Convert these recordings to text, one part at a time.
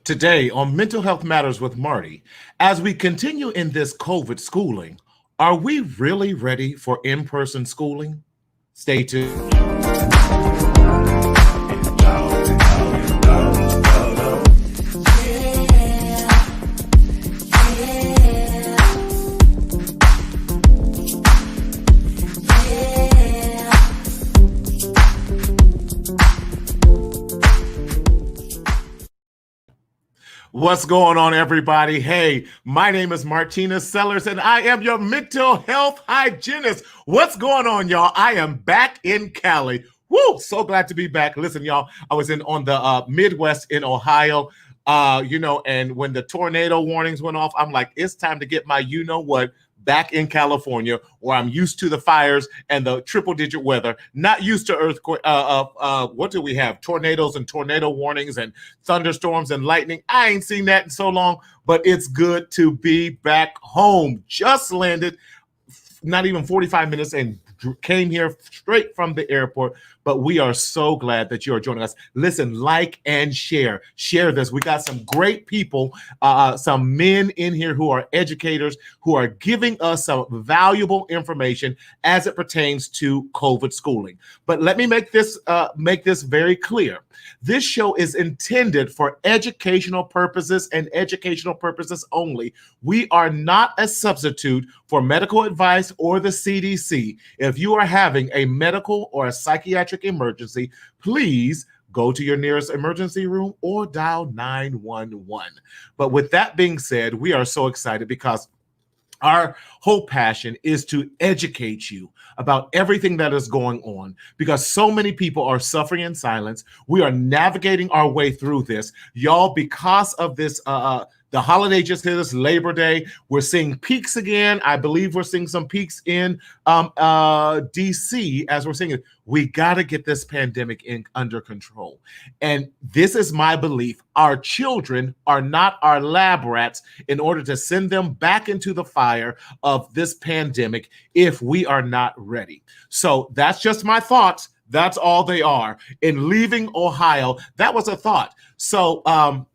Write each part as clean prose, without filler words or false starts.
Today on Mental Health Matters with Marty, as we continue in this COVID schooling, are we really ready for in person schooling? Stay tuned. What's going on, everybody? Hey, my name is Martina Sellers, and I am your mental health hygienist. What's going on, y'all? I am back in Cali. Woo! So glad to be back. Listen, y'all, I was on the Midwest in Ohio, and when the tornado warnings went off, I'm like, it's time to get my you-know-what back in California, where I'm used to the fires and the triple-digit weather, not used to earthquake. What do we have? Tornadoes and tornado warnings and thunderstorms and lightning. I ain't seen that in so long, but it's good to be back home. Just landed, not even 45 minutes, and came here straight from the airport. But we are so glad that you are joining us. Listen, like and share. Share this. We got some great people, some men in here who are educators, who are giving us some valuable information as it pertains to COVID schooling. But let me make this very clear. This show is intended for educational purposes and educational purposes only. We are not a substitute for medical advice or the CDC. If you are having a medical or a psychiatric emergency, please go to your nearest emergency room or dial 911. But with that being said, we are so excited because our whole passion is to educate you about everything that is going on, because so many people are suffering in silence. We are navigating our way through this, y'all, because of this. The holiday just hit us, Labor Day. We're seeing peaks again. I believe we're seeing some peaks in DC as we're seeing it. We got to get this pandemic under control. And this is my belief. Our children are not our lab rats in order to send them back into the fire of this pandemic if we are not ready. So that's just my thoughts. That's all they are. In leaving Ohio, that was a thought. So,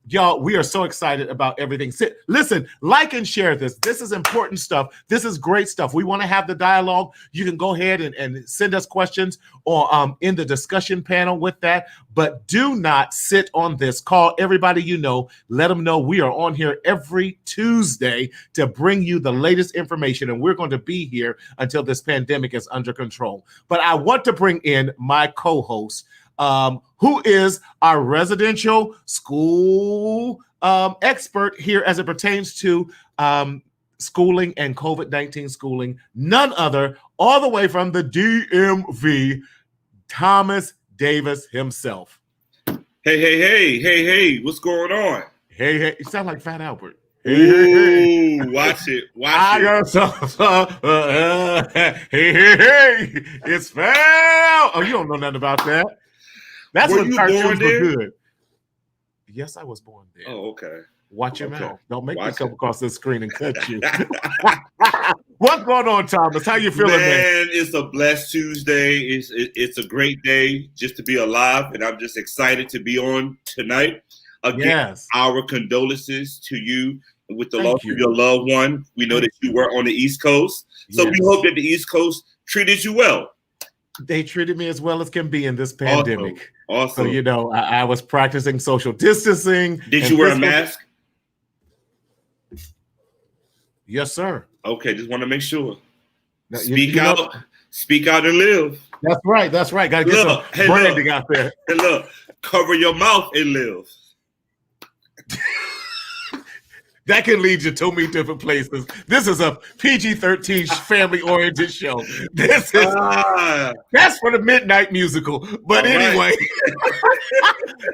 y'all, we are so excited about everything. Listen, like and share this. This is important stuff. This is great stuff. We want to have the dialogue. You can go ahead and send us questions or in the discussion panel with that. But do not sit on this. Call everybody you know. Let them know we are on here every Tuesday to bring you the latest information. And we're going to be here until this pandemic is under control. But I want to bring in my co-host, who is our residential school expert here as it pertains to schooling and COVID-19 schooling, none other, all the way from the DMV, Thomas Davis himself. Hey, what's going on? Hey, you sound like Fat Albert. Ooh, watch it. Hey, it's Fat. Oh, you don't know nothing about that. That's Were when you cartoons born were there? good. Yes, I was born there. Oh, okay. Watch your mouth. Don't make me Watch come it. across this screen and cut you. What's going on, Thomas? How you feeling, man? It's a blessed Tuesday. It's a great day just to be alive, and I'm just excited to be on tonight. Again, Yes. our condolences to you with the Thank loss you. of your loved one. We know that you were on the East Coast, so Yes. we hope that the East Coast treated you well. They treated me as well as can be in this pandemic. Awesome. So, you know, I was practicing social distancing. Did you wear a mask? Yes, sir. Okay, just want to make sure. Now, Speak out and live. That's right. Got to get some branding out there. Hey, look, cover your mouth and live. That can lead you to many different places. This is a PG-13 family-oriented show. This is that's for the midnight musical. But all anyway,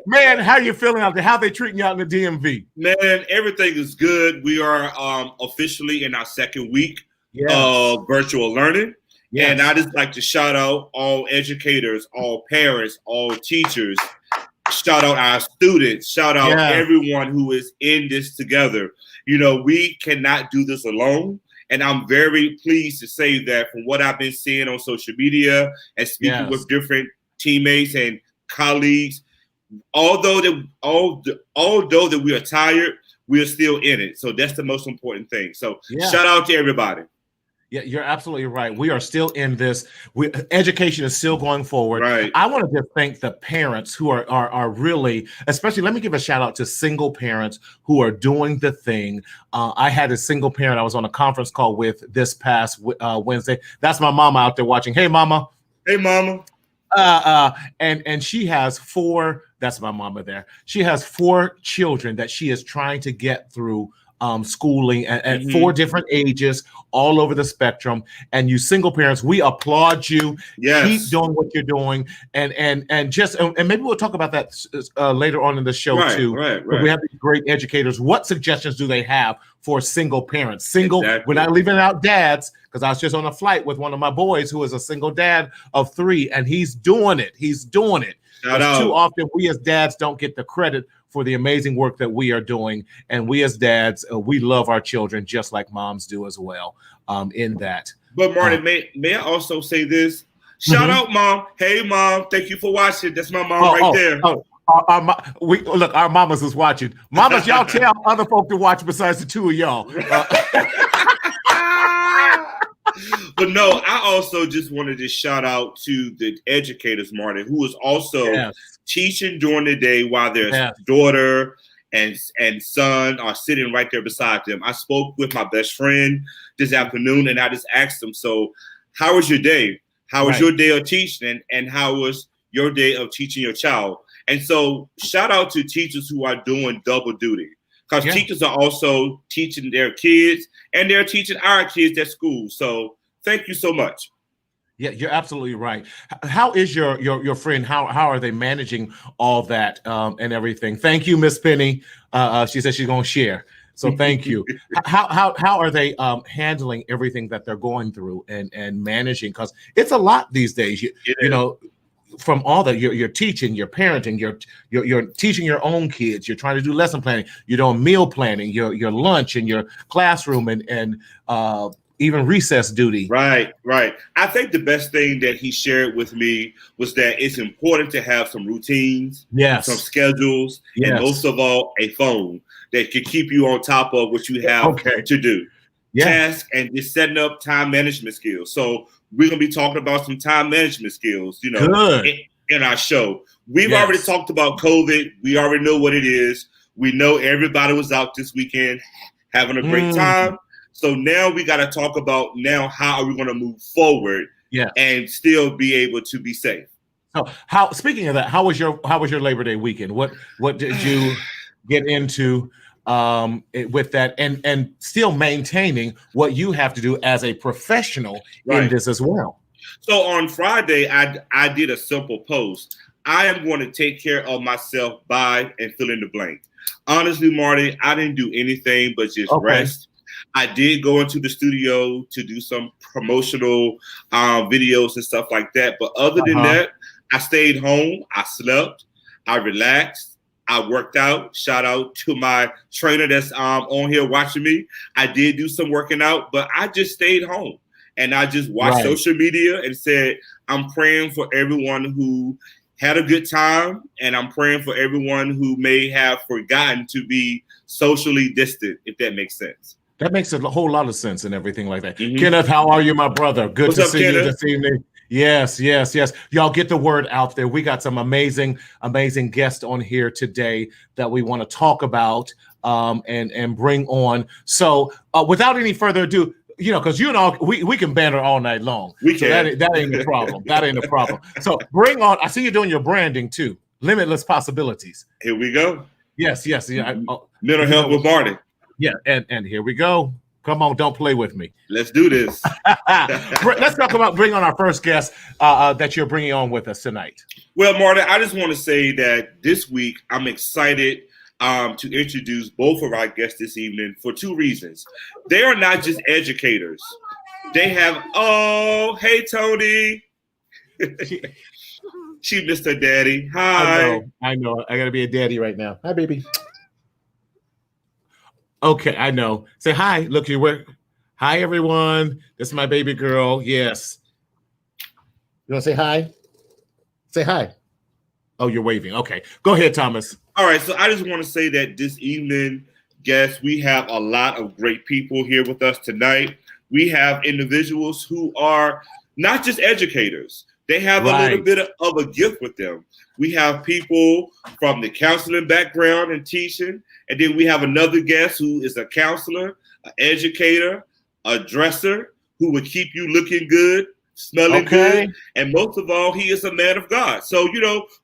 man, how you feeling out there? How they treating you out in the DMV? Man, everything is good. We are officially in our second week of virtual learning. Yes. And I just like to shout out all educators, all parents, all teachers. Shout out our students. Shout out everyone who is in this together. You know, we cannot do this alone. And I'm very pleased to say that from what I've been seeing on social media and speaking with different teammates and colleagues, although that we are tired, we are still in it. So that's the most important thing. So shout out to everybody. Yeah, you're absolutely right. We are still in this. Education is still going forward. Right. I want to just thank the parents who are really, especially, let me give a shout out to single parents who are doing the thing. I had a single parent I was on a conference call with this past Wednesday. That's my mama out there watching. Hey, mama. Hey, mama. And she has 4. That's my mama there. She has 4 children that she is trying to get through schooling at 4 different ages all over the spectrum. And you single parents, we applaud you. Yes. Keep doing what you're doing. And maybe we'll talk about that later on in the show too. Right. We have these great educators. What suggestions do they have for single parents? We're not leaving out dads, because I was just on a flight with one of my boys who is a single dad of 3, and he's doing it. Shout out. Too often we as dads don't get the credit for the amazing work that we are doing. And we as dads, we love our children just like moms do as well in that. But Marty, may I also say this? Shout out, Mom. Hey, Mom. Thank you for watching. That's my mom there. Our mamas is watching. Mamas, y'all tell other folk to watch besides the 2 of y'all. But no, I also just wanted to shout out to the educators, Marty, who is also teaching during the day while their daughter and son are sitting right there beside them. I spoke with my best friend this afternoon, and I just asked him, so how was your day? How was your day of teaching? And how was your day of teaching your child? And so shout out to teachers who are doing double duty, because teachers are also teaching their kids and they're teaching our kids at school. So thank you so much. Yeah, you're absolutely right. How is your friend? How are they managing all that and everything? Thank you, Miss Penny. She said she's going to share. So thank you. How are they handling everything that they're going through and managing? Because it's a lot these days. You know, from all that you're teaching, you're parenting, you're teaching your own kids. You're trying to do lesson planning. You're doing meal planning. Your lunch and your classroom and even recess duty. Right. I think the best thing that he shared with me was that it's important to have some routines, some schedules, and most of all, a phone that can keep you on top of what you have to do. Tasks and just setting up time management skills. So we're going to be talking about some time management skills, in our show. We've already talked about COVID. We already know what it is. We know everybody was out this weekend having a great time. So now we got to talk about how are we going to move forward and still be able to be safe. So speaking of that, how was your Labor Day weekend? What did you get into with that and still maintaining what you have to do as a professional in this as well? So on Friday, I did a simple post. I am going to take care of myself by and fill in the blank. Honestly, Marty, I didn't do anything but just rest. I did go into the studio to do some promotional videos and stuff like that. But other than that, I stayed home. I slept. I relaxed. I worked out. Shout out to my trainer that's on here watching me. I did do some working out, but I just stayed home. And I just watched social media and said, I'm praying for everyone who had a good time. And I'm praying for everyone who may have forgotten to be socially distant, if that makes sense. That makes a whole lot of sense and everything like that. Kenneth, how are you, my brother? Good to see you this evening. Yes. Y'all get the word out there. We got some amazing guests on here today that we want to talk about and bring on. So without any further ado, because we can banter all night long. We can. So that ain't the problem. That ain't the problem. So bring on. I see you doing your branding too. Limitless possibilities. Here we go. Yes. Mental health with Marty. Yeah, and here we go. Come on, don't play with me. Let's do this. Let's talk about bring on our first guest that you're bringing on with us tonight. Well, Marty, I just want to say that this week I'm excited to introduce both of our guests this evening for 2 reasons. They are not just educators. They have, hey, Tony. She missed her daddy. Hi. I know. I got to be a daddy right now. Hi, baby. Okay, I know. Say hi. Look, hi, everyone. This is my baby girl. Yes. You want to say hi? Say hi. Oh, you're waving. Okay. Go ahead, Thomas. All right. So I just want to say that this evening, guests, we have a lot of great people here with us tonight. We have individuals who are not just educators. They have a little bit of a gift with them. We have people from the counseling background and teaching. And then we have another guest who is a counselor, an educator, a dresser who would keep you looking good, smelling good. And most of all, he is a man of God. So,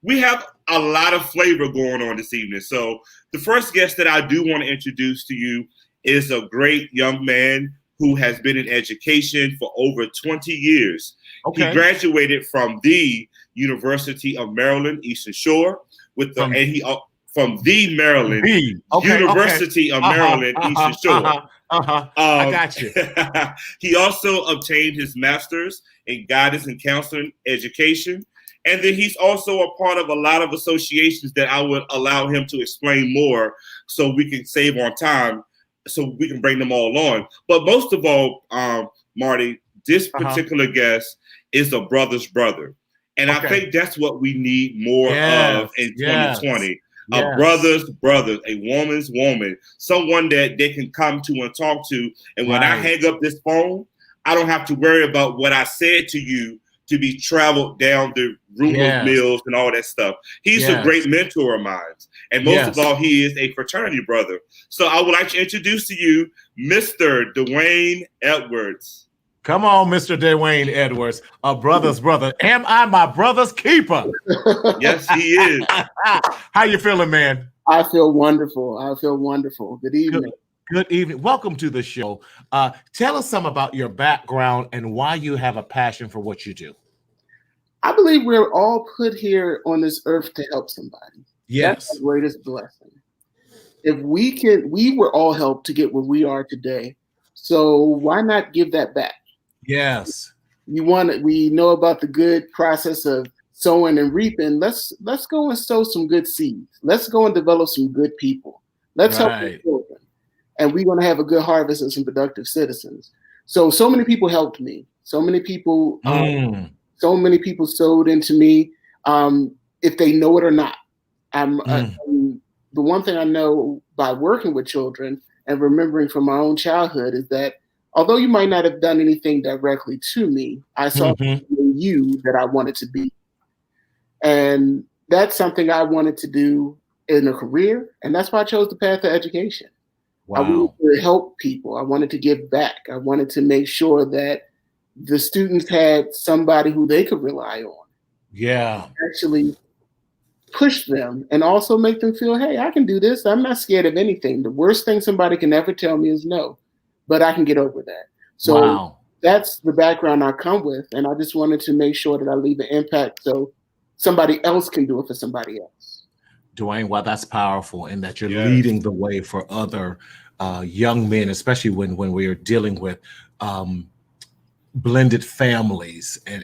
we have a lot of flavor going on this evening. So the first guest that I do want to introduce to you is a great young man who has been in education for over 20 years. Okay. He graduated from the University of Maryland, Eastern Shore, from the Maryland University of Maryland, Eastern Shore. I got you. He also obtained his master's in guidance and counseling education. And then he's also a part of a lot of associations that I would allow him to explain more so we can save on time, so we can bring them all on. But most of all, Marty, this particular guest is a brother's brother. And I think that's what we need more of in 2020. A brother's brother, a woman's woman, someone that they can come to and talk to. And when I hang up this phone, I don't have to worry about what I said to you to be traveled down the route of mills and all that stuff. He's a great mentor of mine. And most of all, he is a fraternity brother. So I would like to introduce to you Mr. Dwayne Edwards. Come on, Mr. Dwayne Edwards, a brother's brother. Am I my brother's keeper? Yes, he is. How you feeling, man? I feel wonderful. Good evening. Good evening. Welcome to the show. Tell us some about your background and why you have a passion for what you do. I believe we're all put here on this earth to help somebody. Yes. That's the greatest blessing. If we were all helped to get where we are today. So why not give that back? Yes. We know about the good process of sowing and reaping. Let's go and sow some good seeds. Let's go and develop some good people. Let's help the children. And we're going to have a good harvest of some productive citizens. So many people helped me. So many people sowed into me, if they know it or not. The one thing I know by working with children and remembering from my own childhood is that although you might not have done anything directly to me, I saw in you that I wanted to be. And that's something I wanted to do in a career. And that's why I chose the path of education. Wow. I wanted to help people. I wanted to give back. I wanted to make sure that the students had somebody who they could rely on. Yeah. Actually push them and also make them feel, hey, I can do this. I'm not scared of anything. The worst thing somebody can ever tell me is no, but I can get over that. So that's the background I come with. And I just wanted to make sure that I leave an impact so somebody else can do it for somebody else. Dwayne, well, that's powerful in that you're leading the way for other young men, especially when we are dealing with blended families. And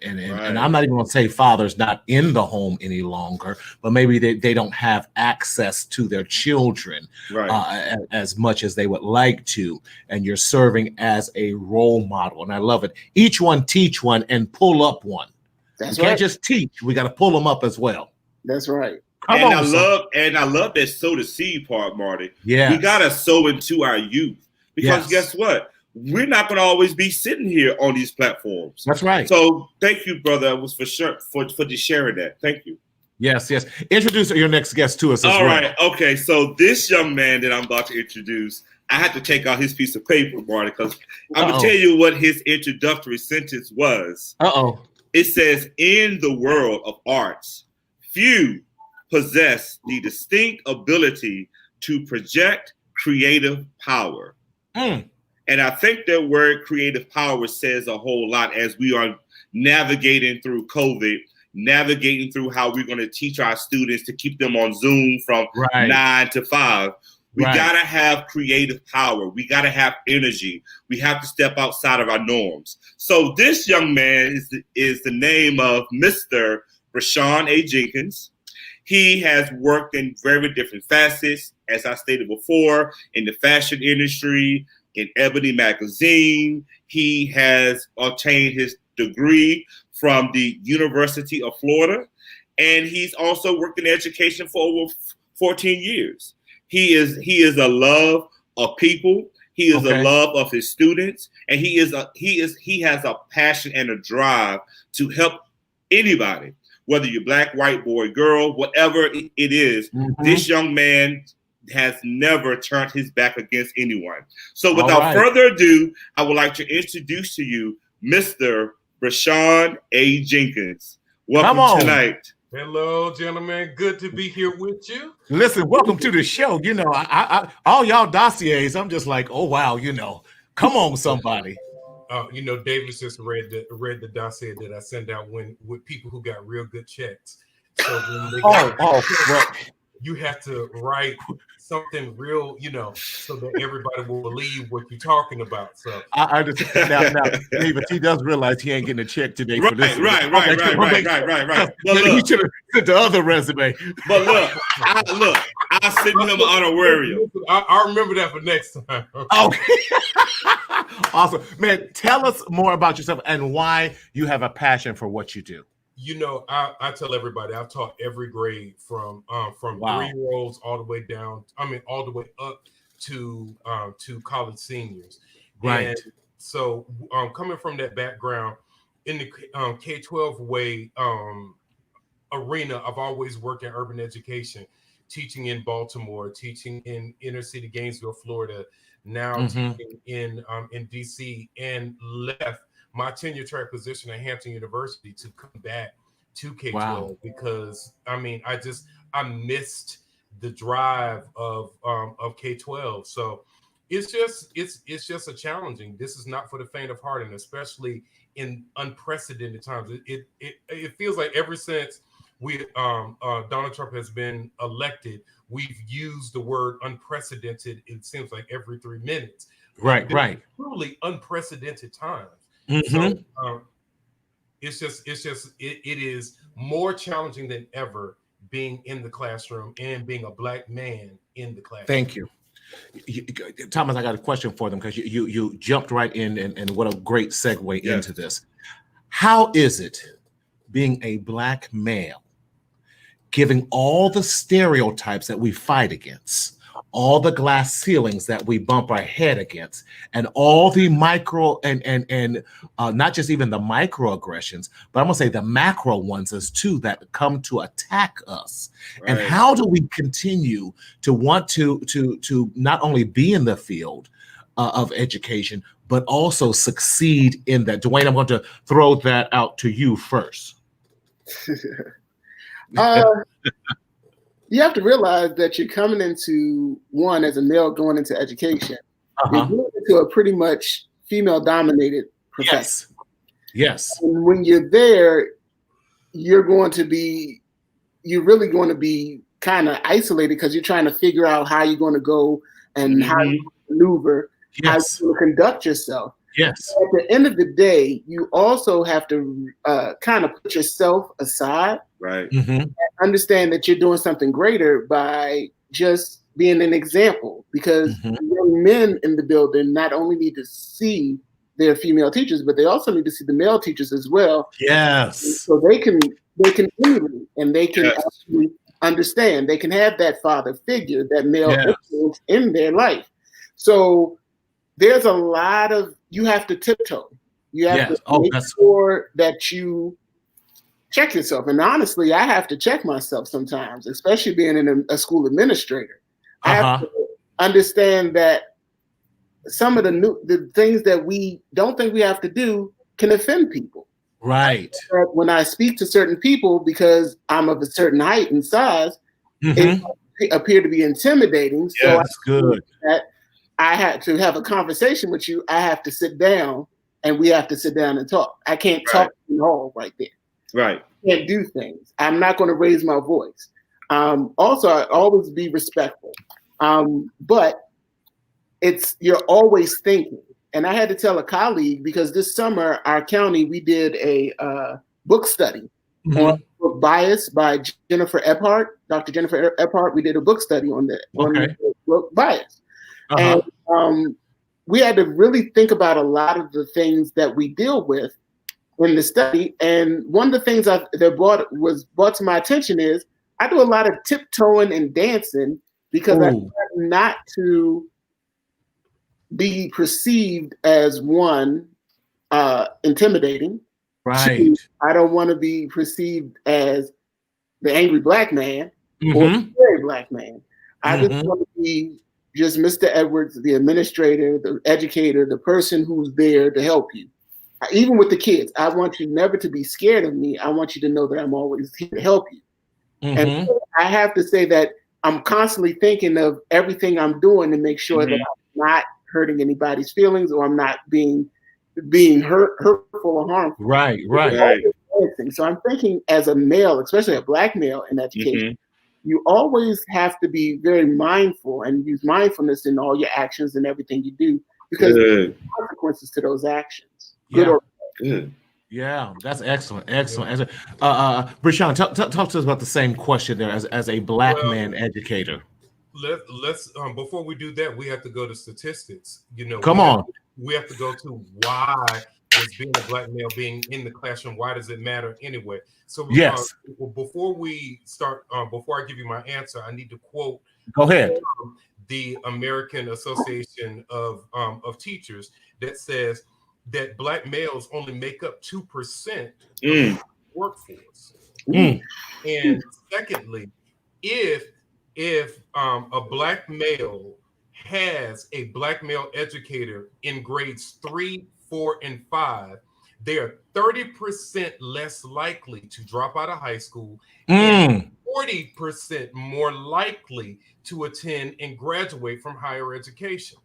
I'm not even going to say fathers not in the home any longer, but maybe they don't have access to their children as much as they would like to. And you're serving as a role model. And I love it. Each one teach one and pull up one. That's can't just teach. We got to pull them up as well. That's right. I love that sow the seed part, Marty. Yeah. We gotta sow into our youth. Because guess what? We're not gonna always be sitting here on these platforms. That's right. So thank you, brother. It was for sure for just sharing that. Thank you. Yes. Introduce your next guest to us as well. All right. Okay. So this young man that I'm about to introduce, I had to take out his piece of paper, Marty, because I'm gonna tell you what his introductory sentence was. It says, in the world of arts, few possess the distinct ability to project creative power. And I think that word creative power says a whole lot as we are navigating through COVID, navigating through how we're going to teach our students to keep them on Zoom from 9 to 5. We got to have creative power. We got to have energy. We have to step outside of our norms. So this young man is the name of Mr. Rashawn A. Jenkins. He has worked in very different facets, as I stated before, in the fashion industry, in Ebony Magazine. He has obtained his degree from the University of Florida. and he's also worked in education for over 14 years. He is a love of people. He is a love of his students, and he has a passion and a drive to help anybody, whether you're black, white, boy, girl, whatever it is. This young man has never turned his back against anyone. So without further ado, I would like to introduce to you Mr. Brashawn A. Jenkins. Welcome tonight. Hello, gentlemen. Good to be here with you. Listen, welcome to the show. You know, I all y'all dossiers, I'm just like, oh wow, you know, come on, somebody. You know, Davis just read the dossier that I send out with people who got real good checks. So when they well, you have to write something real, you know, so that everybody will believe what you're talking about. So I understand now, David, he does realize he ain't getting a check today for this. Right. Well, he should have sent the other resume. But I sent him an honorarium. I remember that for next time. Okay. Awesome, man. Tell us more about yourself and why you have a passion for what you do. You know, I tell everybody I've taught every grade from 3-year-olds all the way down. I mean, all the way up to college seniors. Right. And so, coming from that background in the K-12 way arena, I've always worked in urban education, teaching in Baltimore, teaching in inner city Gainesville, Florida, now teaching in DC, and left my tenure track position at Hampton University to come back to K-12 because I mean I missed the drive of K-12. So it's just a challenging. This is not for the faint of heart, and especially in unprecedented times. It feels like ever since Donald Trump has been elected, we've used the word unprecedented. It seems like every 3 minutes. Right. Truly unprecedented times. So it is more challenging than ever being in the classroom and being a black man in the classroom. Thank you. Thomas, I got a question for them because you jumped right in and what a great segue into this. How is it being a black male, giving all the stereotypes that we fight against, all the glass ceilings that we bump our head against, and all the micro and not just even the microaggressions, but I'm gonna say the macro ones as too that come to attack us. Right. And how do we continue to want to not only be in the field of education, but also succeed in that? Dwayne, I'm going to throw that out to you first. You have to realize that you're coming into as a male going into education. You're going into a pretty much female-dominated profession. Yes. And when you're there, you're really going to be kind of isolated because you're trying to figure out how you're going to go and how you maneuver, how you conduct yourself. Yes. At the end of the day, you also have to kind of put yourself aside. Right. And understand that you're doing something greater by just being an example, because young men in the building not only need to see their female teachers, but they also need to see the male teachers as well. Yes. So they can emulate and they can actually understand. They can have that father figure, that male influence in their life. So there's a lot of, you have to tiptoe. You have to make sure that you check yourself. And honestly, I have to check myself sometimes, especially being in a school administrator. I have to understand that some of the things that we don't think we have to do can offend people. Right. When I speak to certain people, because I'm of a certain height and size, it appear to be intimidating. So that's good. That I had to have a conversation with you. I have to sit down, and we have to sit down and talk. I can't talk in the hall right there. Right. I can't do things. I'm not going to raise my voice. Also, I always be respectful. But you're always thinking. And I had to tell a colleague, because this summer, our county, we did a book study on book Bias by Jennifer Ephart, Dr. Jennifer Ephart. We did a book study on the book Bias. And we had to really think about a lot of the things that we deal with in the study. And one of the things that was brought to my attention is I do a lot of tiptoeing and dancing because I try not to be perceived as one intimidating. Right. Two, I don't want to be perceived as the angry black man or the scary black man. I just want to be just Mr. Edwards, the administrator, the educator, the person who's there to help you. Even with the kids, I want you never to be scared of me. I want you to know that I'm always here to help you. And so I have to say that I'm constantly thinking of everything I'm doing to make sure that I'm not hurting anybody's feelings or I'm not being hurtful or harmful. Right. So I'm thinking as a male, especially a black male in education, you always have to be very mindful and use mindfulness in all your actions and everything you do because there are consequences to those actions. Good or bad. Yeah, that's excellent. Brashawn, talk to us about the same question there as a black man educator. Let's before we do that, we have to go to statistics. We have to go to why does being a black male being in the classroom, why does it matter anyway? So before we start, before I give you my answer, I need to quote. Go ahead. The American Association of Teachers that says that black males only make up 2% of the workforce. And secondly, if a black male has a black male educator in grades 3, 4, and 5, they are 30% less likely to drop out of high school and 40% more likely to attend and graduate from higher education.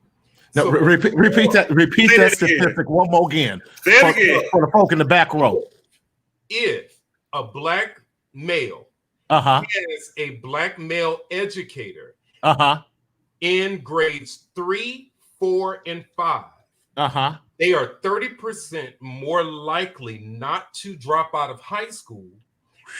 No, So repeat that statistic one more again. Say it again. For the folk in the back row. If a black male has a black male educator in grades 3, 4, and 5, they are 30% more likely not to drop out of high school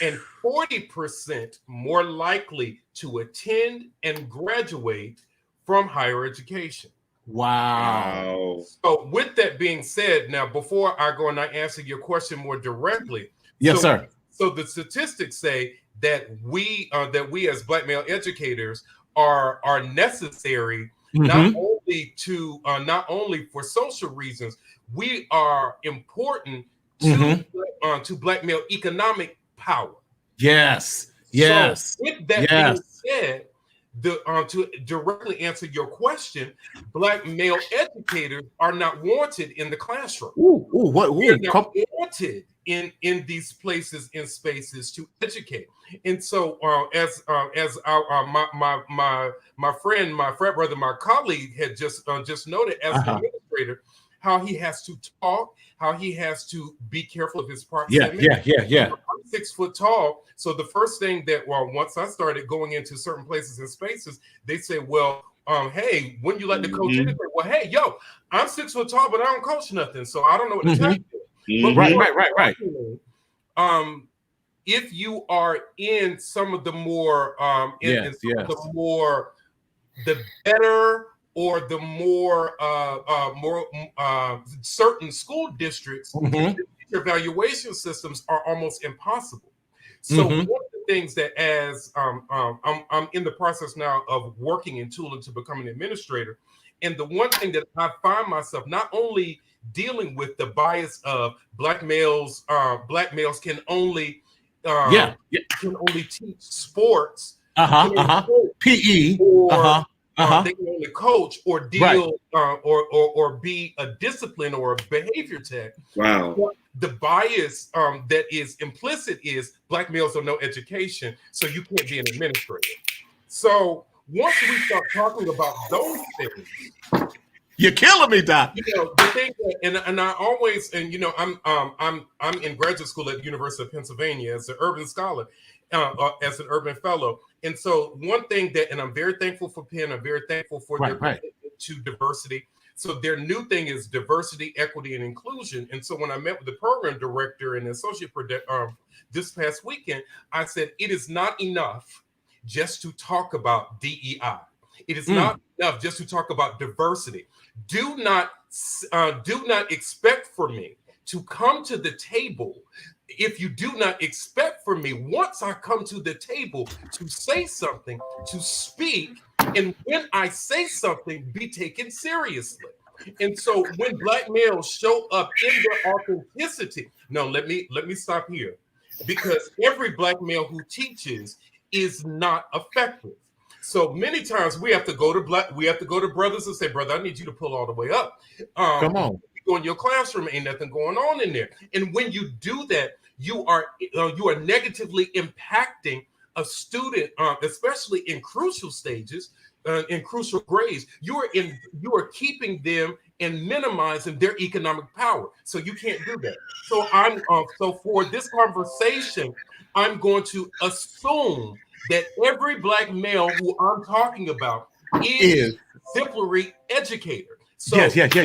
and 40% more likely to attend and graduate from higher education. Wow. So with that being said, now before I go and I answer your question more directly. Yes, sir. So the statistics say that we as black male educators are necessary not only for social reasons, we are important to black male economic power. Yes. So with that being said, to directly answer your question, black male educators are not wanted in the classroom. They're not wanted in these places and spaces to educate. And so as my friend, my frat brother, my colleague had just noted as an administrator, how he has to talk, how he has to be careful of his proximity. Yeah. I'm 6 foot tall. So the first thing that, once I started going into certain places and spaces, they say, well, hey, when you like to coach anything? Well, hey, yo, I'm 6 foot tall, but I don't coach nothing. So I don't know what to tell you. Right. If you are in some of the more, the better or the more certain school districts, evaluation systems are almost impossible. So one of the things that as I'm in the process now of working in tooling to become an administrator, and the one thing that I find myself not only dealing with the bias of black males can only teach sports, PE, they can only coach or deal or be a discipline or a behavior tech. Wow. The bias that is implicit is black males don't know education, so you can't be an administrator. So once we start talking about those things, you're killing me, Doc. The thing that, and I always, I'm in graduate school at the University of Pennsylvania as an urban scholar, as an urban fellow. And so one thing that, and I'm very thankful for Penn, I'm very thankful for their commitment to diversity. So their new thing is diversity, equity, and inclusion. And so when I met with the program director and associate this past weekend, I said, it is not enough just to talk about DEI. It is not enough just to talk about diversity. Do not expect for me to come to the table, if you do not expect from me, once I come to the table to say something, to speak, and when I say something, be taken seriously. And so when Black males show up in their authenticity, no, let me stop here, because every Black male who teaches is not effective. So many times we have to go to brothers and say, brother, I need you to pull all the way up. Come on. You go in your classroom, ain't nothing going on in there. And when you do that, you are negatively impacting a student, especially in crucial stages. In crucial grades, you are keeping them and minimizing their economic power. So you can't do that. So so for this conversation, I'm going to assume that every Black male who I'm talking about is exemplary educator. So yes. That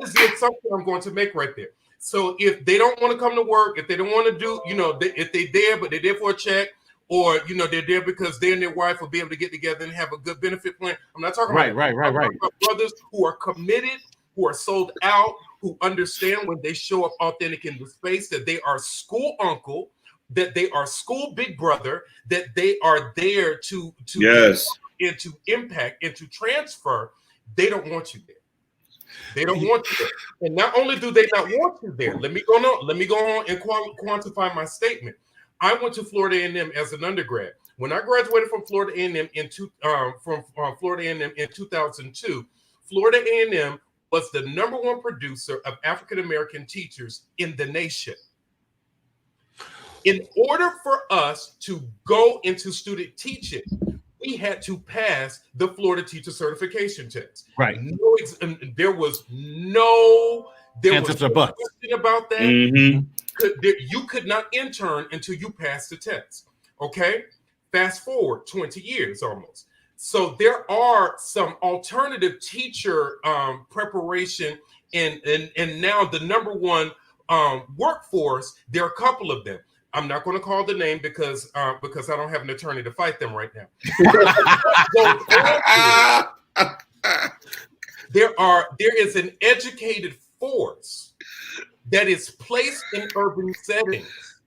is the assumption I'm going to make right there. So if they don't want to come to work, if they don't want to do, if they're there, but they're there for a check, or they're there because they and their wife will be able to get together and have a good benefit plan. I'm not talking about right. About brothers who are committed, who are sold out, who understand when they show up authentic in the space that they are school uncle, that they are school big brother, that they are there to yes, and to impact and to transfer. They don't want you there. They don't want you there. And not only do they not want you there, let me go on and quantify my statement. I went to Florida A&M as an undergrad. When I graduated from Florida A&M in 2002, Florida A&M was the #1 producer of African American teachers in the nation. In order for us to go into student teaching, we had to pass the Florida Teacher Certification Test. Right. There was no question about that. Mm-hmm. You could not intern until you passed the test. Okay, fast forward 20 years almost. So there are some alternative teacher preparation and now the #1 workforce. There are a couple of them. I'm not going to call the name because I don't have an attorney to fight them right now. There is an educated force that is placed in urban settings.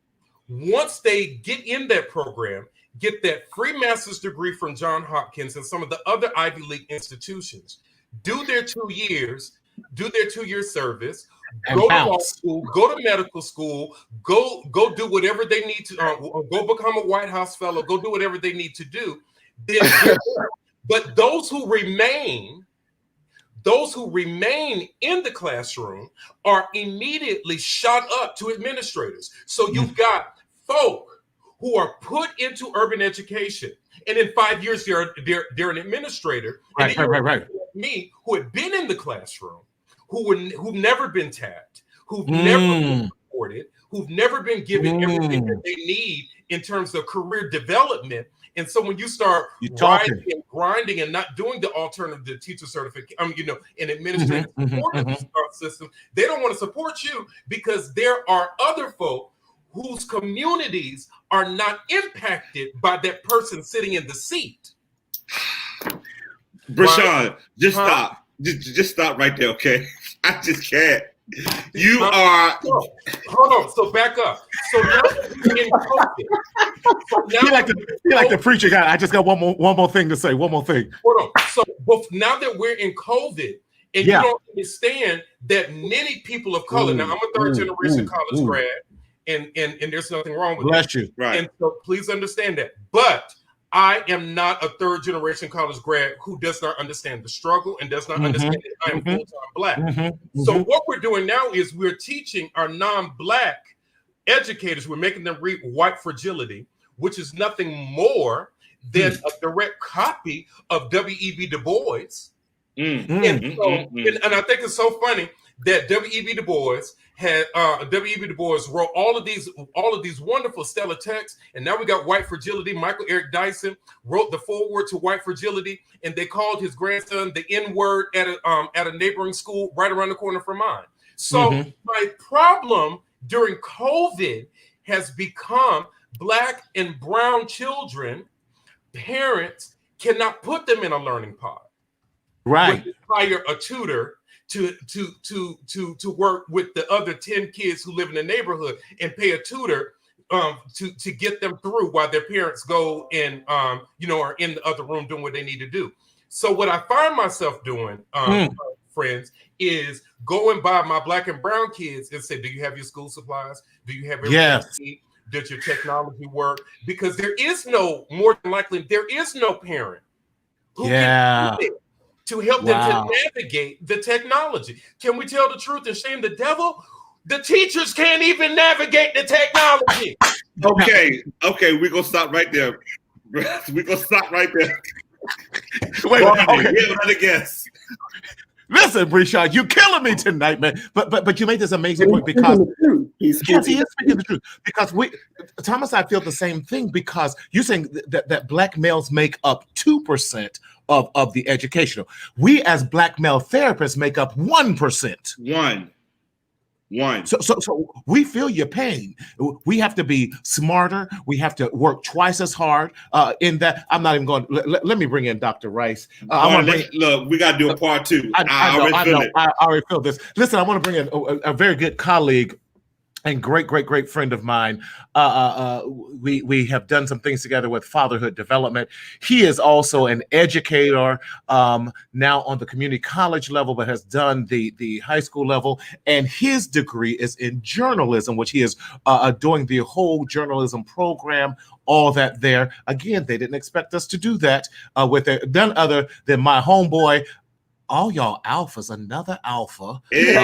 Once they get in that program, get that free master's degree from Johns Hopkins and some of the other Ivy League institutions, do their 2 years, do their 2-year service, go to law school, go to medical school, go do whatever they need to, go become a White House fellow, go do whatever they need to do. But those who remain in the classroom are immediately shot up to administrators. So you've got folk who are put into urban education, and in 5 years they're an administrator. Right. Me, who had been in the classroom, who've never been tapped, who've never been supported, who've never been given everything that they need in terms of career development. And so when you start riding and grinding and not doing the alternative teacher certificate, and administrative support system, they don't want to support you because there are other folk whose communities are not impacted by that person sitting in the seat. Brashawn, just stop. Just stop right there, okay? I just can't. You are. Hold on. So back up. So now we're in COVID. He like the preacher guy. I just got one more thing to say. One more thing. Hold on. So now that we're in COVID, and you don't understand that many people of color. Now I'm a third generation college grad, and there's nothing wrong with Bless that. you. Right. And so please understand that. But I am not a third generation college grad who does not understand the struggle and does not understand that I am full-time Black. So what we're doing now is we're teaching our non-Black educators, we're making them read White Fragility, which is nothing more than a direct copy of W.E.B. Du Bois. And I think it's so funny that W.E.B. Du Bois wrote all of these wonderful stellar texts, and now we got White Fragility. Michael Eric Dyson wrote the foreword to White Fragility, and they called his grandson the N-word at a neighboring school right around the corner from mine. So my problem during COVID has become Black and brown children. Parents cannot put them in a learning pod. Right. Hire a tutor to work with the other 10 kids who live in the neighborhood and pay a tutor to get them through while their parents go and are in the other room doing what they need to do. So what I find myself doing, friends, is going by my black and brown kids and say, do you have your school supplies? Do you have everything you need? Does your technology work? Because more than likely, there is no parent who can do it to help them to navigate the technology. Can we tell the truth and shame the devil? The teachers can't even navigate the technology. Okay, we're gonna stop right there. We're gonna stop right there. Wait, let it guess. Listen, Brishad, you're killing me tonight, man. But you made this amazing point because he is speaking the truth. Because Thomas, I feel the same thing because you're saying that black males make up 2% of the educational. We as black male therapists make up 1%. One. So we feel your pain. We have to be smarter. We have to work twice as hard. In that, I'm not even going. Let me bring in Dr. Rice. Look, we got to do a part 2. I already feel this. Listen, I want to bring in a very good colleague and great friend of mine. We have done some things together with fatherhood development. He is also an educator now on the community college level, but has done the high school level. And his degree is in journalism, which he is doing the whole journalism program, all that there. Again, they didn't expect us to do that with none other than my homeboy. All y'all alphas, another alpha. Hey.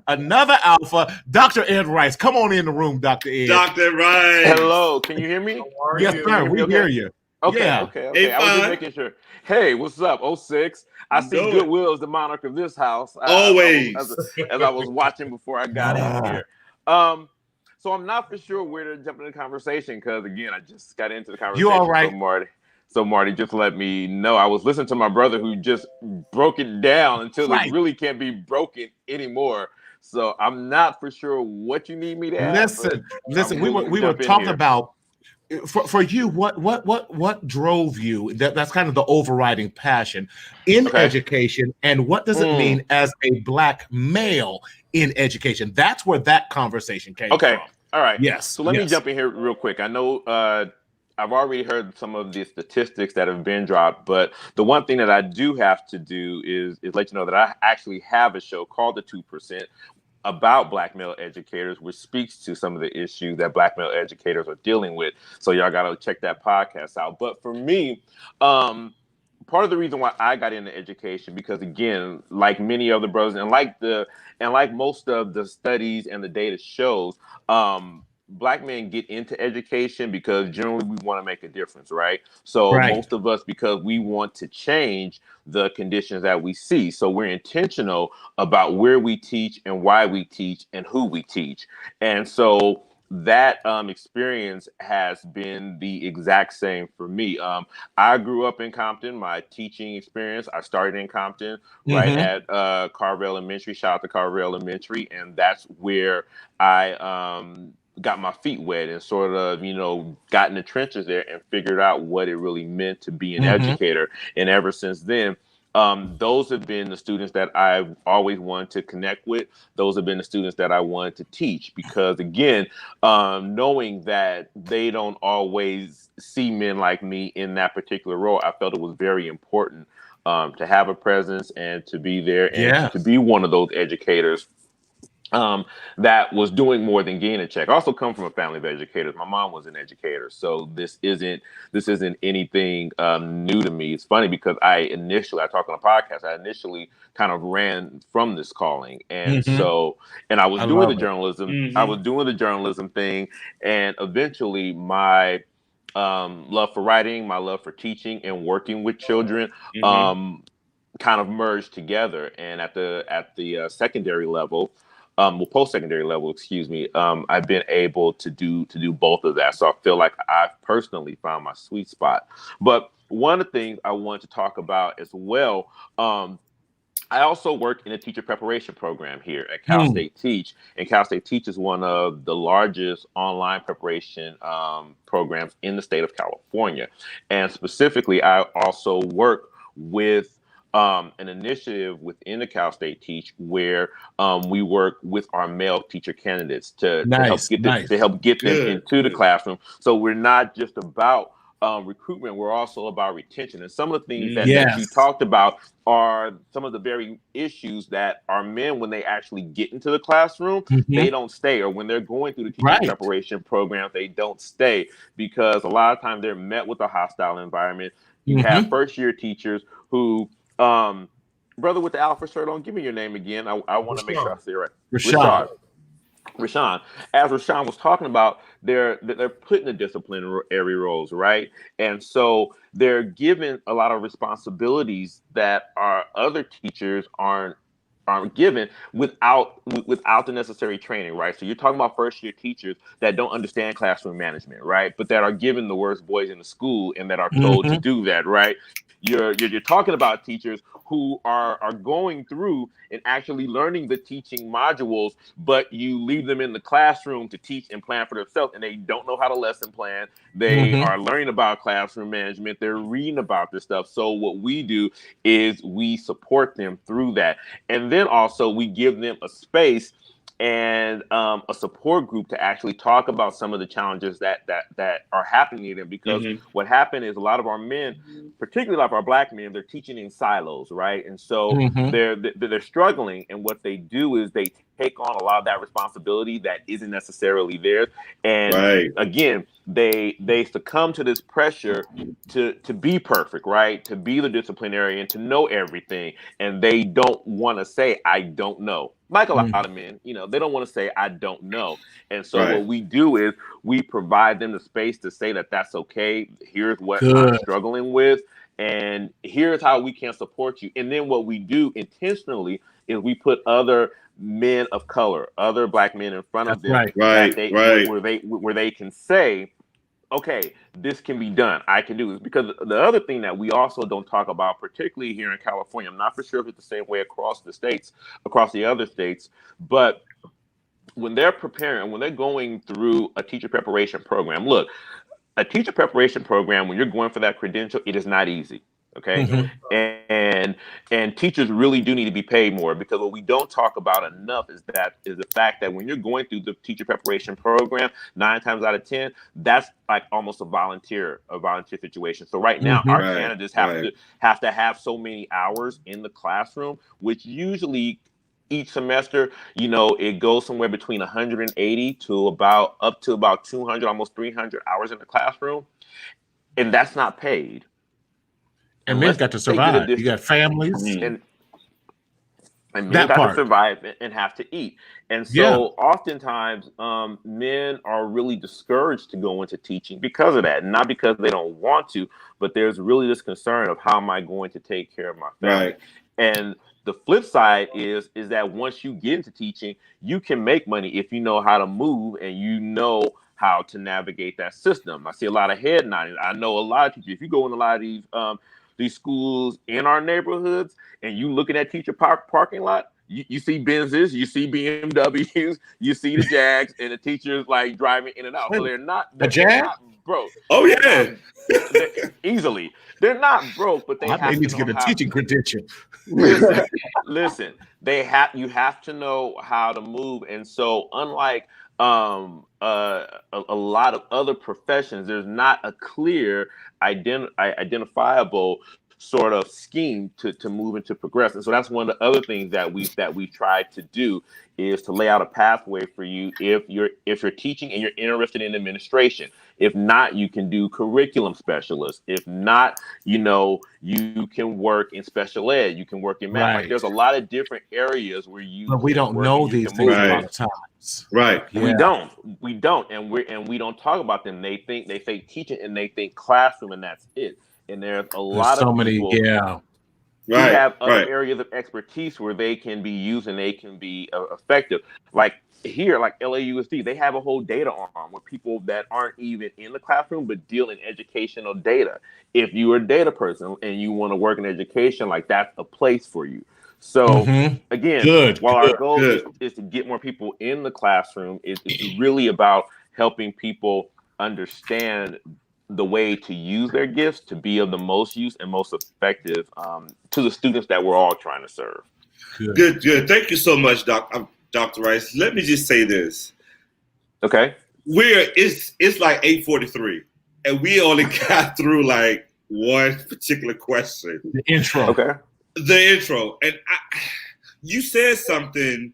Another alpha. Dr. Ed Rice. Come on in the room, Dr. Ed. Dr. Rice. Hello, can you hear me? Yes, sir. We hear you. Okay, yeah. Okay. Hey, I was just making sure. Hey, what's up, 06? I see Goodwill is the monarch of this house. Always. As I was watching before I got in here. So I'm not for sure where to jump into the conversation because, again, I just got into the conversation. You all right? So Marty, just let me know. I was listening to my brother who just broke it down until it really can't be broken anymore. So I'm not for sure what you need me to add. Listen. We were talking about for you what drove you. That's kind of the overriding passion in education, and what does it mean as a black male in education? That's where that conversation came from. All right. Yes. So let me jump in here real quick. I know. I've already heard some of the statistics that have been dropped, but the one thing that I do have to do is let you know that I actually have a show called The 2% about black male educators, which speaks to some of the issues that black male educators are dealing with. So y'all got to check that podcast out. But for me, part of the reason why I got into education, because again, like many other brothers and like most of the studies and the data shows, black men get into education because generally we want to make a difference, right? So most of us, because we want to change the conditions that we see. So we're intentional about where we teach and why we teach and who we teach. And so that experience has been the exact same for me. I grew up in Compton. My teaching experience, I started in Compton, right at Carver Elementary. Shout out to Carver Elementary. And that's where I got my feet wet and sort of, got in the trenches there and figured out what it really meant to be an educator. And ever since then, those have been the students that I've always wanted to connect with. Those have been the students that I wanted to teach because, again, knowing that they don't always see men like me in that particular role, I felt it was very important to have a presence and to be there and to be one of those educators that was doing more than getting a check. I also come from a family of educators. My mom was an educator, so this isn't anything new to me. It's funny because I talk on a podcast. I initially kind of ran from this calling, and so I was doing the journalism. I was doing the journalism thing, and eventually my love for writing, my love for teaching, and working with children kind of merged together. And at the secondary level. Post-secondary level, excuse me, I've been able to do both of that. So I feel like I've personally found my sweet spot. But one of the things I want to talk about as well, I also work in a teacher preparation program here at Cal State Teach. And Cal State Teach is one of the largest online preparation programs in the state of California. And specifically, I also work with an initiative within the Cal State Teach where we work with our male teacher candidates to help get them into the classroom. So we're not just about recruitment, we're also about retention. And some of the things that you talked about are some of the very issues that our men, when they actually get into the classroom, they don't stay, or when they're going through the teacher preparation program, they don't stay, because a lot of times they're met with a hostile environment. You have first year teachers who, brother with the Alpha shirt on, give me your name again. I want to make sure I say it right. Rashawn, as Rashawn was talking about, they're put in the disciplinary roles, right? And so they're given a lot of responsibilities that our other teachers aren't given without the necessary training, right? So you're talking about first year teachers that don't understand classroom management, right? But that are given the worst boys in the school and that are told to do that, right? You're talking about teachers who are going through and actually learning the teaching modules, but you leave them in the classroom to teach and plan for themselves, and they don't know how to lesson plan. They are learning about classroom management. They're reading about this stuff. So what we do is we support them through that. And then also we give them a space and a support group to actually talk about some of the challenges that are happening to them, because what happened is a lot of our men, particularly a lot of our Black men, they're teaching in silos, right? And so they're struggling, and what they do is they take on a lot of that responsibility that isn't necessarily theirs, and again, they succumb to this pressure to be perfect, right? To be the disciplinarian, to know everything, and they don't want to say I don't know. Like a lot of men, they don't want to say I don't know. And so what we do is we provide them the space to say that that's okay. Here's what I'm struggling with, and here's how we can support you. And then what we do intentionally is we put other men of color, other Black men in front of them, where they can say, okay, this can be done. I can do this. Because the other thing that we also don't talk about, particularly here in California, I'm not for sure if it's the same way across the other states, but when they're preparing, when they're going through a teacher preparation program, look, a teacher preparation program, when you're going for that credential, it is not easy. Okay. And teachers really do need to be paid more, because what we don't talk about enough is the fact that when you're going through the teacher preparation program, 9 times out of 10, that's like almost a volunteer situation. So right now our candidates have to have so many hours in the classroom, which usually each semester, it goes somewhere between 180 to up to about 200, almost 300 hours in the classroom. And that's not paid. And men's got to survive. You got families. And men got to survive and have to eat. And so oftentimes men are really discouraged to go into teaching because of that. Not because they don't want to, but there's really this concern of, how am I going to take care of my family? Right. And the flip side is that once you get into teaching, you can make money if you know how to move and you know how to navigate that system. I see a lot of head nodding. I know a lot of teachers. If you go in a lot of these schools in our neighborhoods and you looking at teacher parking lot, you see Benzes, you see BMWs, you see the Jags, and the teachers like driving in and out. So they're not broke. Oh yeah, easily. They're not broke, but they need to get a teaching credential. Listen, you have to know how to move, and so unlike a lot of other professions, there's not a clear identifiable sort of scheme to move and to progress. And so that's one of the other things that we tried to do, is to lay out a pathway for you if you're teaching and you're interested in administration. If not, you can do curriculum specialist. If not, you can work in special ed. You can work in math. Like, there's a lot of different areas where but we don't know these things a lot of times. Right. Yeah. We don't, and we don't talk about them. They say teaching and they think classroom, and that's it. And there's lot of people who have other areas of expertise where they can be used and they can be effective. Like here, like LAUSD, they have a whole data arm with people that aren't even in the classroom but deal in educational data. If you're a data person and you want to work in education, like, that's a place for you. So again, while our goal is to get more people in the classroom, it's really about helping people understand the way to use their gifts to be of the most use and most effective to the students that we're all trying to serve. Good. Thank you so much, Dr. Rice. Let me just say this. Okay. It's like 8:43, and we only got through like one particular question. The intro. Okay. The intro. And you said something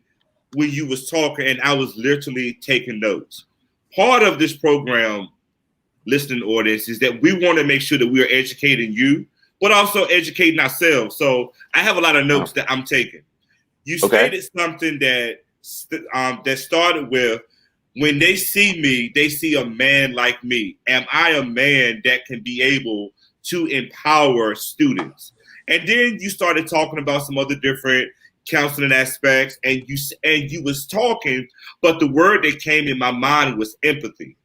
when you was talking, and I was literally taking notes. Part of this program, listening audience, is that we want to make sure that we are educating you, but also educating ourselves. So I have a lot of notes that I'm taking. You stated something that started with, when they see me, they see a man like me. Am I a man that can be able to empower students? And then you started talking about some other different counseling aspects, and you was talking, but the word that came in my mind was empathy.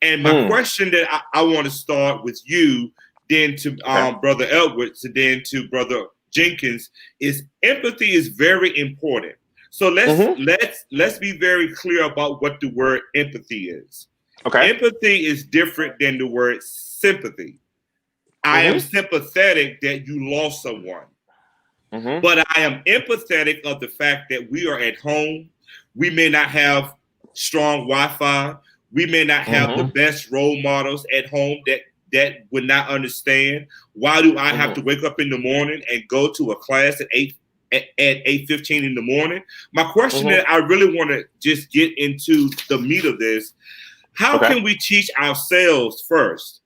And my question that I want to start with you, then to Brother Edwards, and then to Brother Jenkins, is empathy is very important. So let's be very clear about what the word empathy is. Okay. Empathy is different than the word sympathy. I am sympathetic that you lost someone. But I am empathetic of the fact that we are at home. We may not have strong Wi-Fi. We may not have the best role models at home that would not understand. Why do I have to wake up in the morning and go to a class at 8:15 in the morning? My question that I really want to just get into the meat of this: how can we teach ourselves first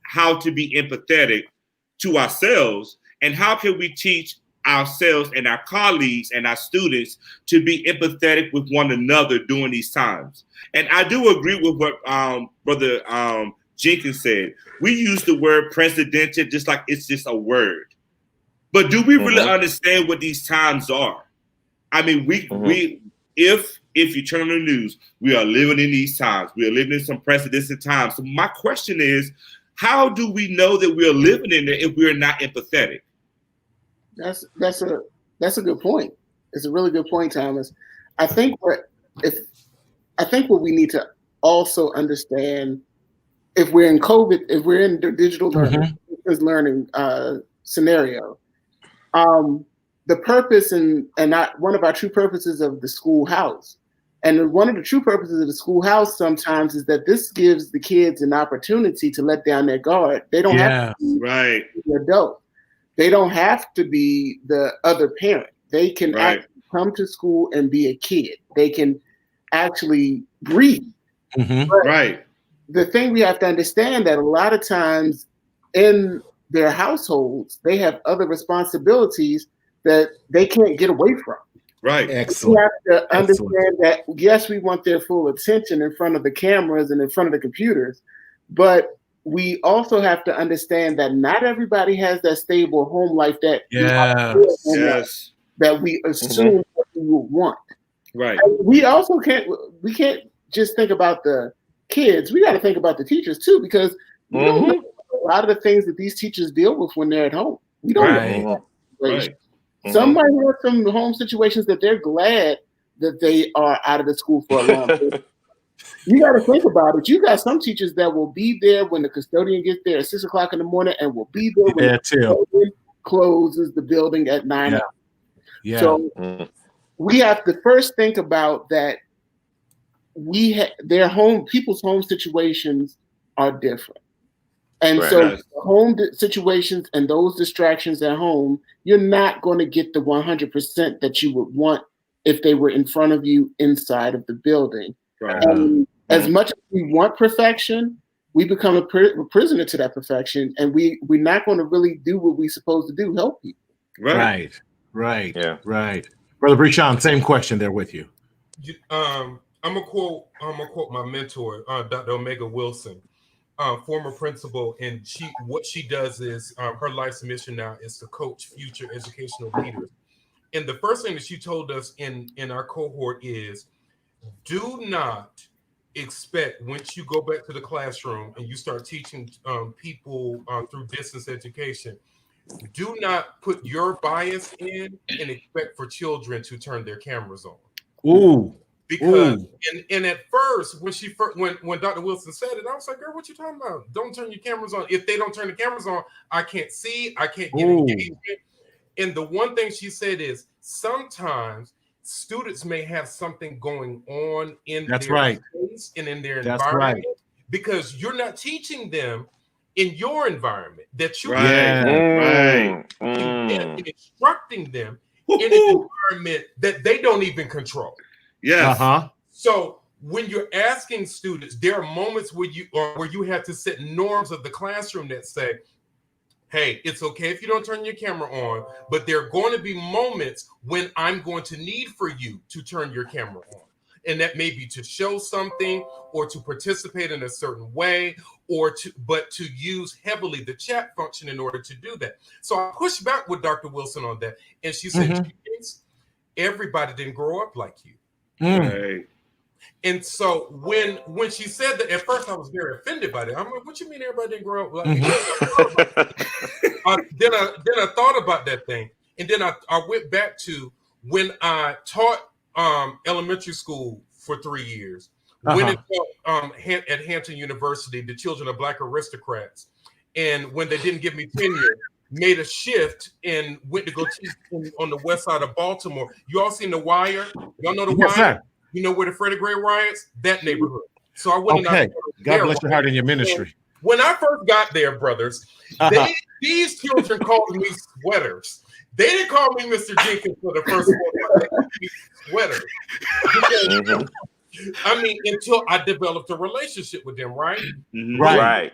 how to be empathetic to ourselves, and how can we teach ourselves and our colleagues and our students to be empathetic with one another during these times? And I do agree with what Brother Jenkins said. We use the word presidential just like it's just a word. But do we really understand what these times are? I mean, if you turn on the news, we are living in these times. We are living in some precedented times. So my question is, how do we know that we are living in it if we are not empathetic? That's a good point. It's a really good point, Thomas. I think what we need to also understand, if we're in COVID, if we're in the digital learning scenario, the purpose and one of our true purposes of the schoolhouse, and one of the true purposes of the schoolhouse sometimes is that this gives the kids an opportunity to let down their guard. They don't have to be the adult. They don't have to be the other parent. They can actually come to school and be a kid. They can actually breathe. The thing we have to understand that a lot of times in their households, they have other responsibilities that they can't get away from. Excellent. We have to understand that, yes, we want their full attention in front of the cameras and in front of the computers, but we also have to understand that not everybody has that stable home life that that we assume that we would want. And we also can't just think about the kids. We got to think about the teachers too, because we don't know a lot of the things that these teachers deal with when they're at home. We don't know. Some might have some home situations that they're glad that they are out of the school for a long time. You got to think about it. You got some teachers that will be there when the custodian gets there at 6 o'clock in the morning, and will be there when the custodian closes the building at 9 o'clock. So we have to first think about that. People's home situations are different. And so home situations and those distractions at home, you're not going to get the 100% that you would want if they were in front of you inside of the building. And as much as we want perfection, we become a prisoner to that perfection, and we're not going to really do what we're supposed to do, help people. Brother Breeshawn, same question there with you. I'm gonna quote my mentor, Dr. Omega Wilson, former principal, and what she does is her life's mission now is to coach future educational leaders. And the first thing that she told us in our cohort is, do not expect, once you go back to the classroom and you start teaching people through distance education, do not put your bias in and expect for children to turn their cameras on. Because and at first when Dr. Wilson said it, I was like, girl, what you talking about? Don't turn your cameras on. If they don't turn the cameras on, I can't see, I can't get engagement. And the one thing she said is sometimes students may have something going on in their space and in their environment because you're not teaching them in your environment that you're and instructing them in an environment that they don't even control. Yes. So when you're asking students, there are moments where you have to set norms of the classroom that say, hey, it's okay if you don't turn your camera on, but there are going to be moments when I'm going to need for you to turn your camera on. And that may be to show something or to participate in a certain way but to use heavily the chat function in order to do that. So I pushed back with Dr. Wilson on that. And she said, everybody didn't grow up like you. Right. And so when she said that, at first I was very offended by that. I'm like, what you mean everybody didn't grow up like me? Then I thought about that thing. And then I went back to when I taught elementary school for 3 years. When it taught at Hampton University, the children of Black aristocrats. And when they didn't give me tenure, made a shift and went to go teach on the west side of Baltimore. You all seen The Wire? Y'all know The Wire? Sir. You know where the Freddie Gray riots? That neighborhood. So I went. Okay. God bless your heart in your ministry. And when I first got there, brothers, these children called me sweaters. They didn't call me Mr. Jenkins for the first one. They called me sweaters. Because, I mean, until I developed a relationship with them, right? Right.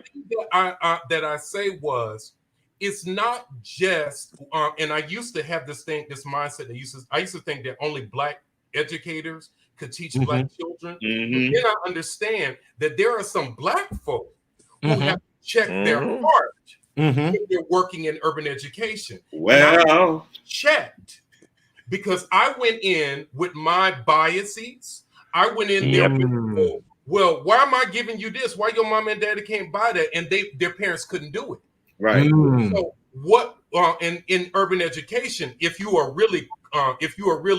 That I say was, it's not just, and I used to have this mindset that I used to think that only Black educators could teach Black children. But then I understand that there are some Black folk who have to check their heart when they're working in urban education. Well, checked because I went in with my biases. I went in there with, well, why am I giving you this? Why your mom and daddy can't buy that? And their parents couldn't do it. Right. So what in urban education, if you are really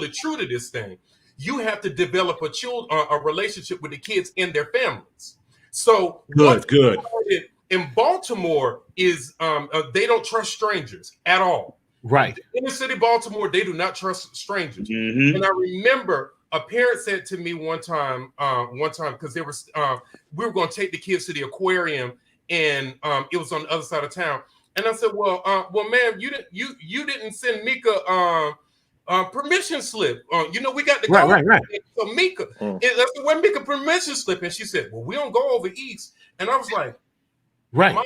true to this thing, you have to develop a relationship with the kids and their families. So good. In Baltimore is they don't trust strangers at all. Right. In the city of Baltimore, they do not trust strangers. And I remember a parent said to me one time because we were going to take the kids to the aquarium and it was on the other side of town. And I said, well, ma'am, you didn't send Mika permission slip. We got to go. Right. So Mika, that's the way Mika permission slip. And she said, well, we don't go over east. And I was like, right.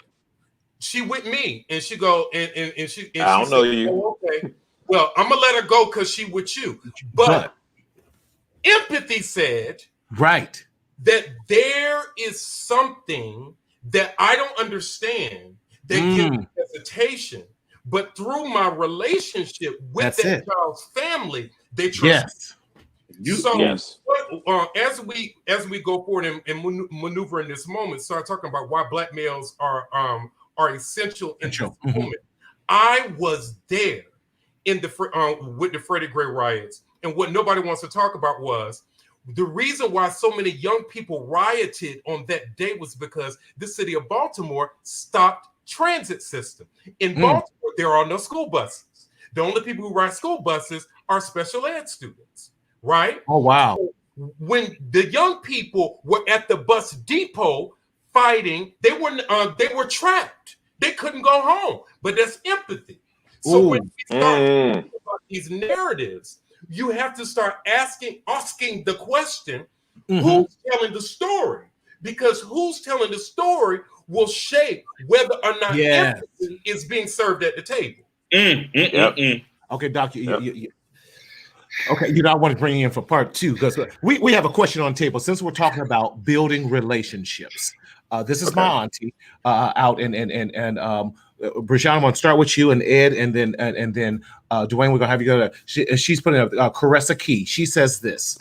She with me, and she go and she. And I don't she know said, you. oh, okay. Well, I'm gonna let her go because she with you. But empathy said right that there is something that I don't understand that gives me hesitation, but through my relationship with that child's family, they trust me. As we go forward and maneuver in this moment, start talking about why Black males are essential in this moment. I was there in with the Freddie Gray riots, and what nobody wants to talk about was the reason why so many young people rioted on that day was because the city of Baltimore stopped transit system. In Baltimore, there are no school buses. The only people who ride school buses are special ed students, right? Oh, wow. So when the young people were at the bus depot fighting, they were trapped. They couldn't go home, but that's empathy. So when we start talking about these narratives, you have to start asking the question, who's telling the story? Because who's telling the story will shape whether or not empathy is being served at the table. Okay, Doc, okay, I want to bring you in for part two because we have a question on the table since we're talking about building relationships. This is my auntie out and Brishon, I'm going to start with you and Ed, and then Dwayne, we're going to have you go to. She's putting a Caressa Key. She says this.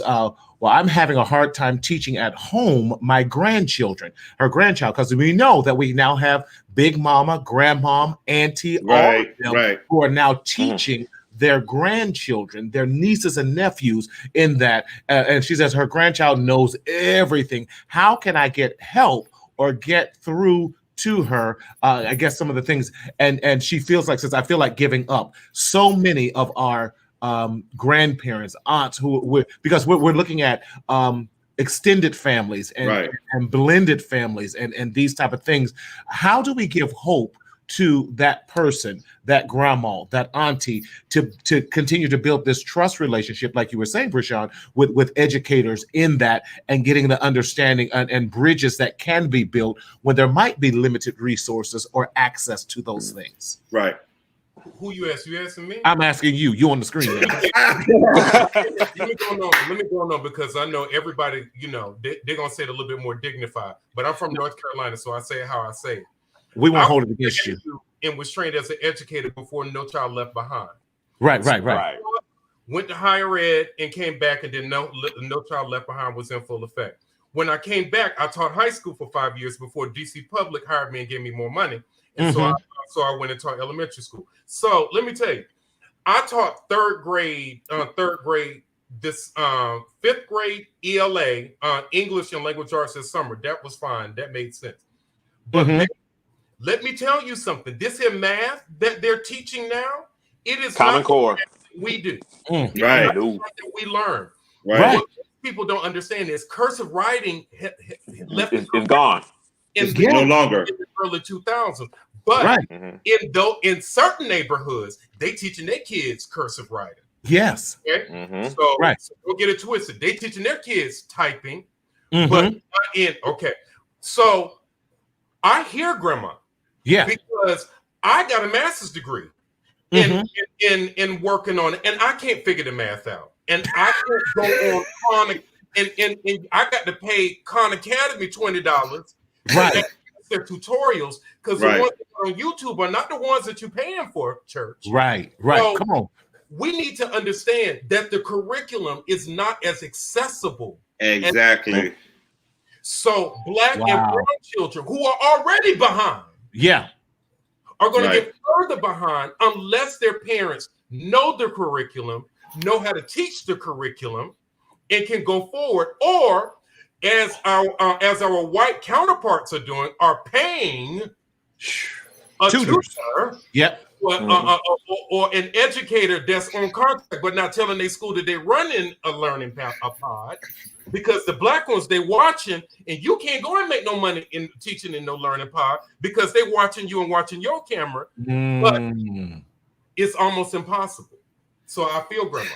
Well, I'm having a hard time teaching at home my grandchildren, her grandchild, because we know that we now have big mama, grandmom, auntie, all of them who are now teaching their grandchildren, their nieces and nephews in that. And she says her grandchild knows everything. How can I get help or get through to her? I guess some of the things, and she feels like, says, I feel like giving up. So many of our grandparents, aunts, because we're looking at extended families and blended families and these type of things. How do we give hope to that person, that grandma, that auntie, to continue to build this trust relationship, like you were saying, Brashawn, with educators in that, and getting the understanding and bridges that can be built when there might be limited resources or access to those things? Right. Who you ask? You asking me? I'm asking you. You on the screen. Let me go on because I know everybody, they're going to say it a little bit more dignified, but I'm from North Carolina, so I say it how I say it. We won't hold it against you. And was trained as an educator before No Child Left Behind. Right. Went to higher ed and came back, and then No Child Left Behind was in full effect. When I came back, I taught high school for 5 years before DC Public hired me and gave me more money. And so I went and taught elementary school. So let me tell you, I taught third grade, this 5th grade ELA, English and Language Arts this summer. That was fine. That made sense. But let me tell you something. This here math that they're teaching now, it is Common Core. We do. Right. We learn. Right. What people don't understand is cursive writing It's gone. It's no longer. In the early 2000s. But in certain neighborhoods, they teaching their kids cursive writing. Yes. Okay? So don't get it twisted. They teaching their kids typing, but not in. Okay. So I hear grandma. Yeah. Because I got a master's degree in working on it, and I can't figure the math out. And I can't go on Khan and I got to pay Khan Academy $20. Right. Their tutorials, because the ones that are on YouTube are not the ones that you're paying for, church. Right. So come on. We need to understand that the curriculum is not as accessible. Exactly. So Black and brown children who are already behind are going to get further behind unless their parents know the curriculum, know how to teach the curriculum, and can go forward, or as our white counterparts are doing, are paying a tutor, or an educator that's on contract, but not telling their school that they're running a learning pod, because the Black ones, they watching, and you can't go and make no money in teaching in no learning pod because they watching you and watching your camera, but it's almost impossible. So I feel, grandma,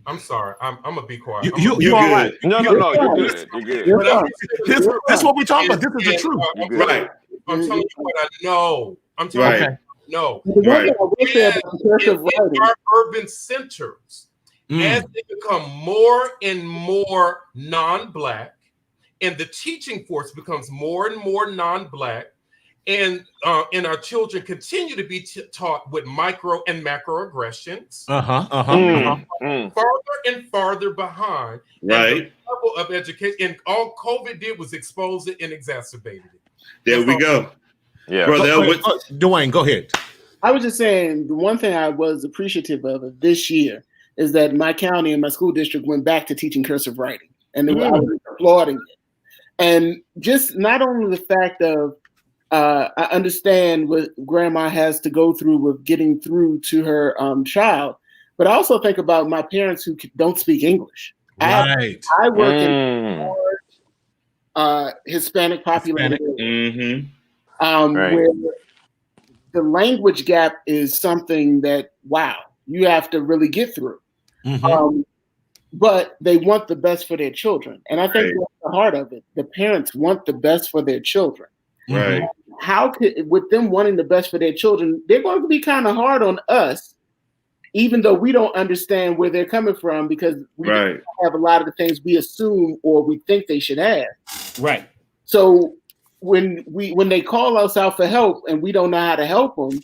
I'm sorry. I'm gonna be quiet. You're all right. No, you're good. You're good. This is what we're talking about. This is the truth. Right. I'm telling you what I know. I'm telling you. No. Right. In our urban centers, as they become more and more non-Black, and the teaching force becomes more and more non-Black, and our children continue to be taught with micro and macroaggressions, farther and farther behind. Right. And the level of education, and all COVID did was expose it and exacerbated it. There we go. Yeah. Dwayne, go ahead. I was just saying, the one thing I was appreciative of this year is that my county and my school district went back to teaching cursive writing, and I was applauding it. And just not only the fact of I understand what grandma has to go through with getting through to her child, but I also think about my parents who don't speak English. Right. I work in Hispanic populated areas, where the language gap is something that, wow, you have to really get through. But they want the best for their children. And I think that's the heart of it. The parents want the best for their children. Right. How could, with them wanting the best for their children, they're going to be kind of hard on us, even though we don't understand where they're coming from, because we don't have a lot of the things we assume or we think they should have. Right. So when they call us out for help and we don't know how to help them,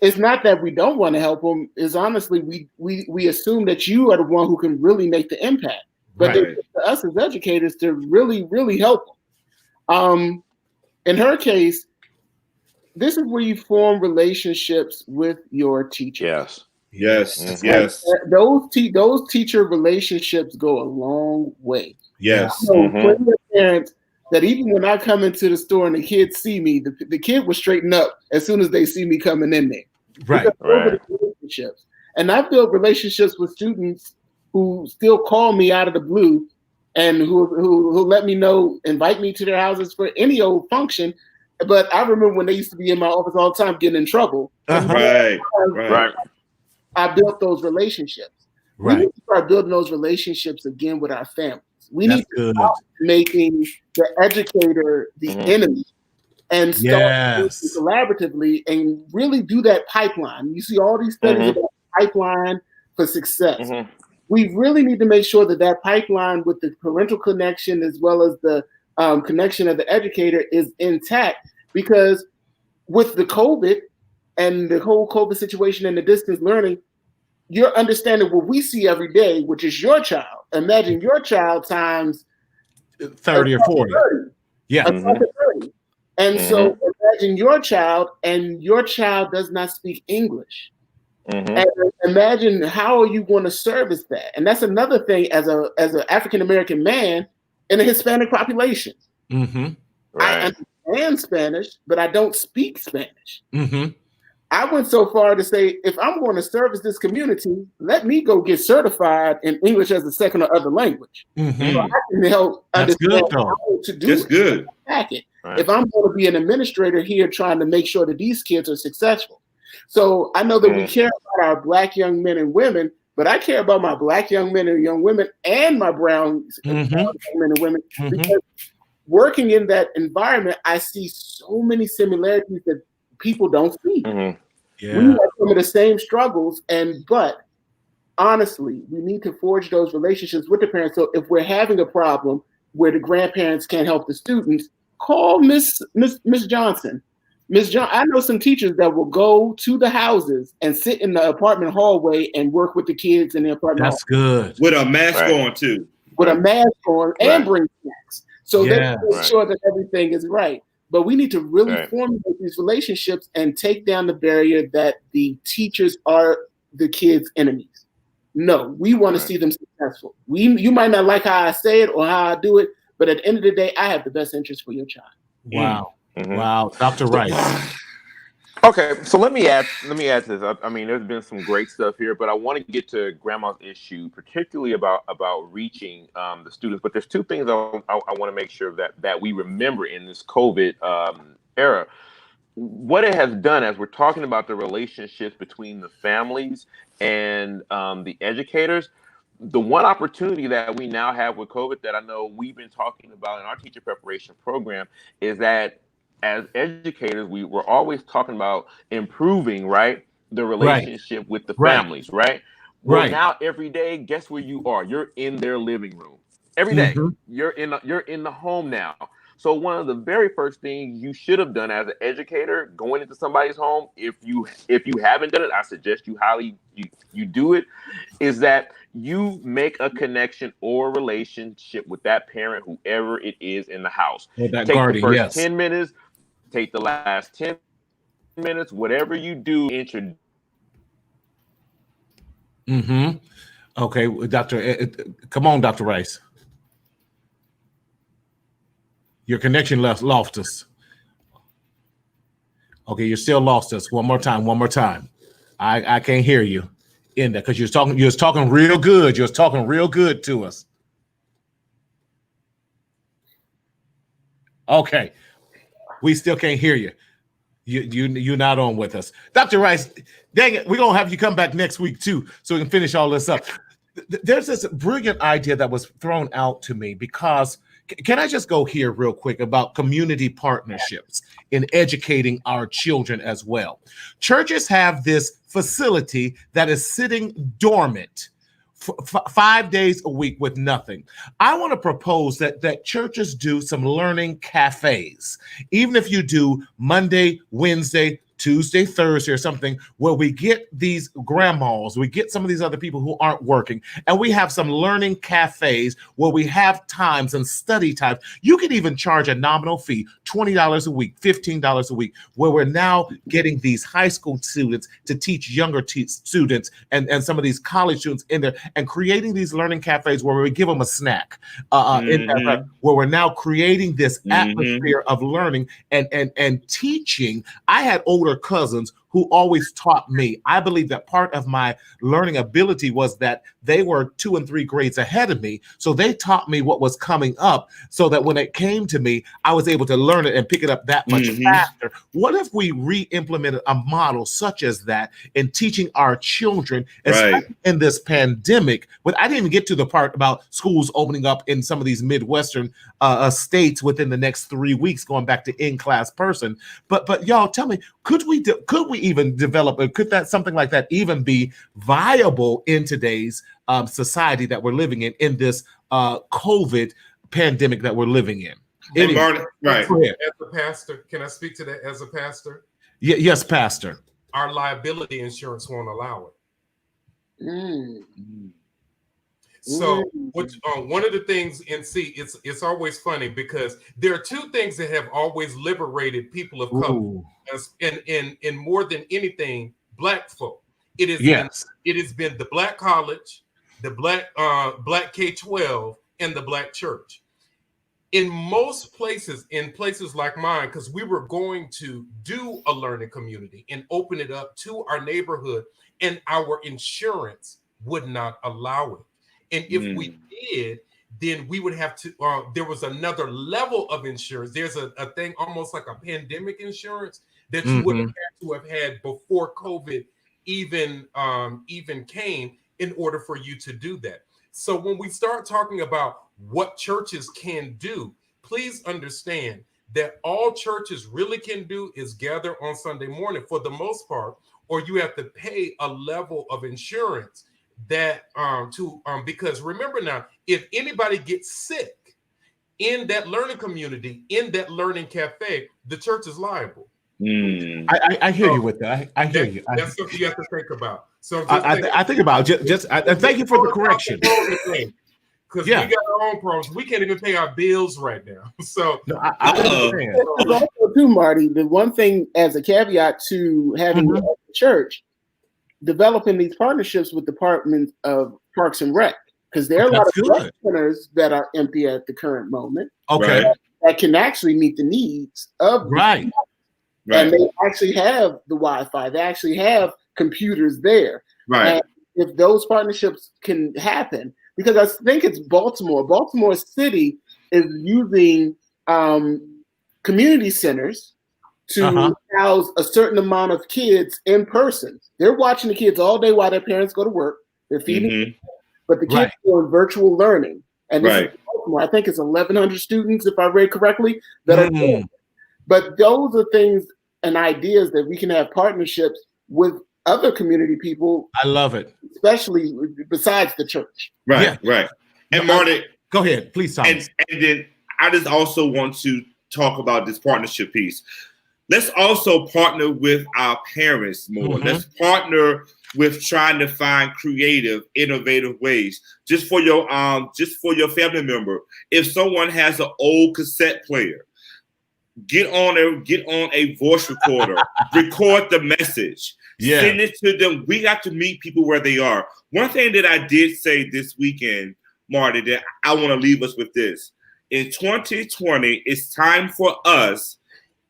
it's not that we don't want to help them. It's honestly we assume that you are the one who can really make the impact. But it's to us as educators to really, really help them. In her case, this is where you form relationships with your teacher. Yes. Yes, yes. Those teacher relationships go a long way. Yes. I know plenty of parents that even when I come into the store and the kids see me, the kid will straighten up as soon as they see me coming in there. Right. Right. Relationships. And I've built relationships with students who still call me out of the blue and who let me know, invite me to their houses for any old function. But I remember when they used to be in my office all the time getting in trouble. Right. I built those relationships. We need to start building those relationships again with our families. We need to stop making the educator the enemy and start working collaboratively and really do that pipeline. You see all these studies about pipeline for success. We really need to make sure that that pipeline with the parental connection as well as the connection of the educator is intact, because with the COVID and the whole COVID situation and the distance learning, you're understanding what we see every day, which is your child. Imagine your child times 30 or 40. 30. Yeah. 30. And so imagine your child, and your child does not speak English. And imagine how are you going to service that? And that's another thing as an African American man in a Hispanic population. I understand Spanish, but I don't speak Spanish. I went so far to say, if I'm going to service this community, let me go get certified in English as a second or other language. So I can help understand how to do it. Good. If I'm going to be an administrator here trying to make sure that these kids are successful. So I know that we care about our Black young men and women, but I care about my Black young men and young women and my brown young men and women, because working in that environment, I see so many similarities that people don't see. We have some of the same struggles, but honestly, we need to forge those relationships with the parents. So if we're having a problem where the grandparents can't help the students, call Miss Johnson. I know some teachers that will go to the houses and sit in the apartment hallway and work with the kids in the apartment. That's good. With a mask on too. With a mask on and bring snacks. So they make sure that everything is right. But we need to really formulate these relationships and take down the barrier that the teachers are the kids' enemies. No, we want to see them successful. You might not like how I say it or how I do it, but at the end of the day, I have the best interest for your child. Wow. Wow. Dr. Rice. Okay, so let me add to this. I mean, there's been some great stuff here, but I want to get to Grandma's issue, particularly about reaching the students. But there's two things I want to make sure that we remember in this COVID era. What it has done, as we're talking about the relationships between the families and the educators, the one opportunity that we now have with COVID that I know we've been talking about in our teacher preparation program is that as educators, we were always talking about improving, the relationship with the families, Well, now every day, guess where you are? You're in their living room. Every day, you're in the home now. So one of the very first things you should have done as an educator going into somebody's home, if you haven't done it, I suggest you highly you do it, is that you make a connection or relationship with that parent, whoever it is in the house. Well, that take guardian, the first 10 minutes, take the last 10 minutes, whatever you do, introduce. Okay, come on, Dr. Rice. Your connection lost us. Okay, you still lost us. One more time. I can't hear you in there because you was talking real good. You was talking real good to us. Okay. We still can't hear you. You're not on with us. Dr. Rice, dang it, we're going to have you come back next week too so we can finish all this up. There's this brilliant idea that was thrown out to me because, can I just go here real quick about community partnerships in educating our children as well? Churches have this facility that is sitting dormant 5 days a week with nothing. I want to propose that churches do some learning cafes, even if you do Monday, Wednesday, Tuesday, Thursday, or something, where we get these grandmas, we get some of these other people who aren't working, and we have some learning cafes where we have times and study times. You can even charge a nominal fee, $20 a week, $15 a week, where we're now getting these high school students to teach younger students and some of these college students in there, and creating these learning cafes where we give them a snack in that, where we're now creating this atmosphere of learning and teaching. I had older cousins who always taught me. I believe that part of my learning ability was that they were 2 and 3 grades ahead of me. So they taught me what was coming up so that when it came to me, I was able to learn it and pick it up that much faster. What if we re-implemented a model such as that in teaching our children, especially in this pandemic? But I didn't even get to the part about schools opening up in some of these Midwestern states within the next 3 weeks, going back to in-class person. But y'all tell me, could we even develop, or could that something like that even be viable in today's society that we're living in this COVID pandemic that we're living in? Anyway, Marty, right. As a pastor, can I speak to that as a pastor? Yes, Pastor. Our liability insurance won't allow it. So one of the things, and see, it's always funny because there are two things that have always liberated people of color, and more than anything, Black folk. It has been the Black college, the Black K-12, and the Black church. In most places, in places like mine, because we were going to do a learning community and open it up to our neighborhood, and our insurance would not allow it. And if we did, then we would have to, there was another level of insurance. There's a thing almost like a pandemic insurance that you would have had to have had before COVID even came in order for you to do that. So when we start talking about what churches can do, please understand that all churches really can do is gather on Sunday morning for the most part, or you have to pay a level of insurance that because remember now, if anybody gets sick in that learning community, in that learning cafe, the church is liable. I hear you with that. I hear you. That's something you have to think about. So I think about just thank you for the correction. Because we got our own problems. We can't even pay our bills right now. So I understand. Also too, Marty, the one thing as a caveat to having a church, developing these partnerships with departments of Parks and Rec, because there are a lot of rec centers that are empty at the current moment. That can actually meet the needs of right. And they actually have the Wi-Fi. They actually have computers there. And if those partnerships can happen, because I think it's Baltimore City is using community centers to house a certain amount of kids in person. They're watching the kids all day while their parents go to work. They're feeding, but the kids are doing virtual learning. And this is Baltimore. I think it's 1,100 students, if I read correctly, that are doing it. But those are things and ideas that we can have partnerships with other community people. I love it. Especially besides the church. Right. And Marty, go ahead, please, Thomas. And then I just also want to talk about this partnership piece. Let's also partner with our parents more. Let's partner with trying to find creative, innovative ways. Just for your family member. If someone has an old cassette player, get on a voice recorder, record the message, send it to them. We got to meet people where they are. One thing that I did say this weekend, Marty, that I want to leave us with this. In 2020, it's time for us,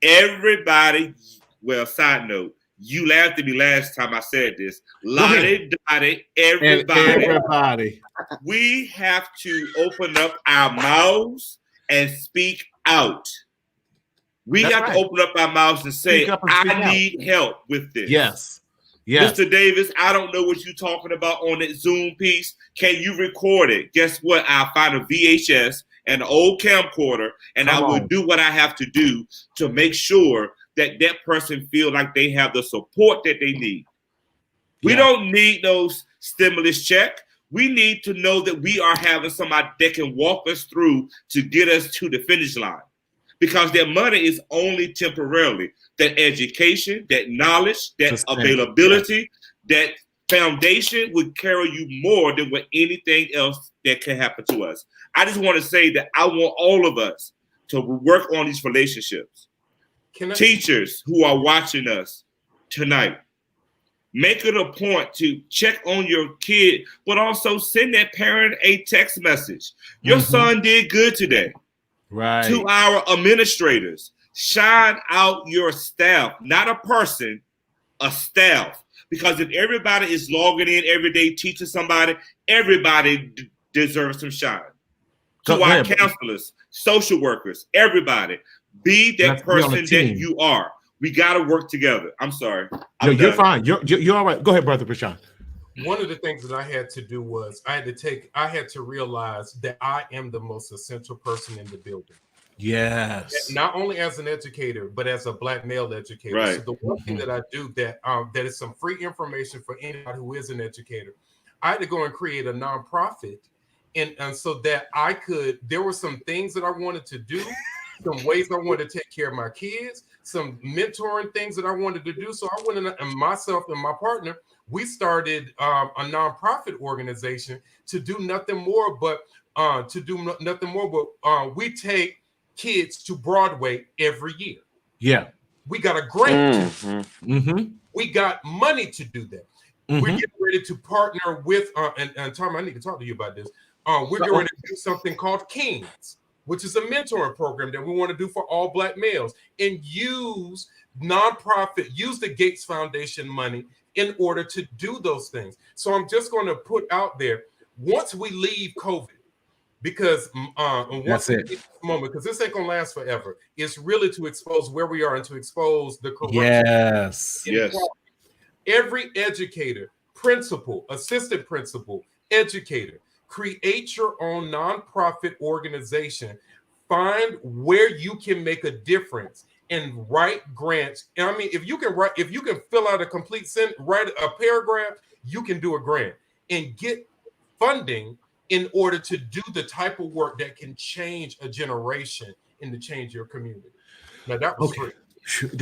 everybody, well, side note, you laughed at me last time I said this. Lottie, Dottie, everybody. We have to open up our mouths and speak out. We have to open up our mouths and say, I need help with this. Yes. Mr. Davis, I don't know what you're talking about on that Zoom piece. Can you record it? Guess what? I'll find a VHS and an old camcorder, and I will do what I have to do to make sure that that person feel like they have the support that they need. We don't need those stimulus check. We need to know that we are having somebody that can walk us through to get us to the finish line. because that money is only temporarily. That education, that knowledge, that availability, that foundation would carry you more than what anything else that can happen to us. I just want to say that I want all of us to work on these relationships. Teachers who are watching us tonight, make it a point to check on your kid, but also send that parent a text message. Your son did good today. Right. To our administrators, shine out your staff, not a person, a staff. Because if everybody is logging in every day, teaching somebody, everybody deserves some shine. To our counselors, social workers, everybody, be that person that you are. We got to work together. I'm sorry. No, you're fine. You're all right. Go ahead, Brother Prashant. One of the things that I had to do was I had to realize that I am the most essential person in the building. Yes. Not only as an educator, but as a Black male educator. Right. So the one thing that I do that is some free information for anybody who is an educator. I had to go and create a nonprofit, and so that there were some things that I wanted to do, some ways I wanted to take care of my kids, some mentoring things that I wanted to do. So I went in, and myself and my partner, we started a nonprofit organization to do nothing more but we take kids to Broadway every year. Yeah. We got a grant. We got money to do that. We're getting ready to partner with, and Tom, I need to talk to you about this. We're going to do something called Kings, which is a mentoring program that we want to do for all Black males, and use the Gates Foundation money in order to do those things. So I'm just going to put out there, once we leave COVID, because once we leave this moment, because this ain't going to last forever, it's really to expose where we are and to expose the corruption. Yes. Every educator, principal, assistant principal, educator, create your own nonprofit organization. Find where you can make a difference and write grants. And I mean, if you can fill out a complete write a paragraph, you can do a grant and get funding in order to do the type of work that can change a generation and to change your community. Now that was free.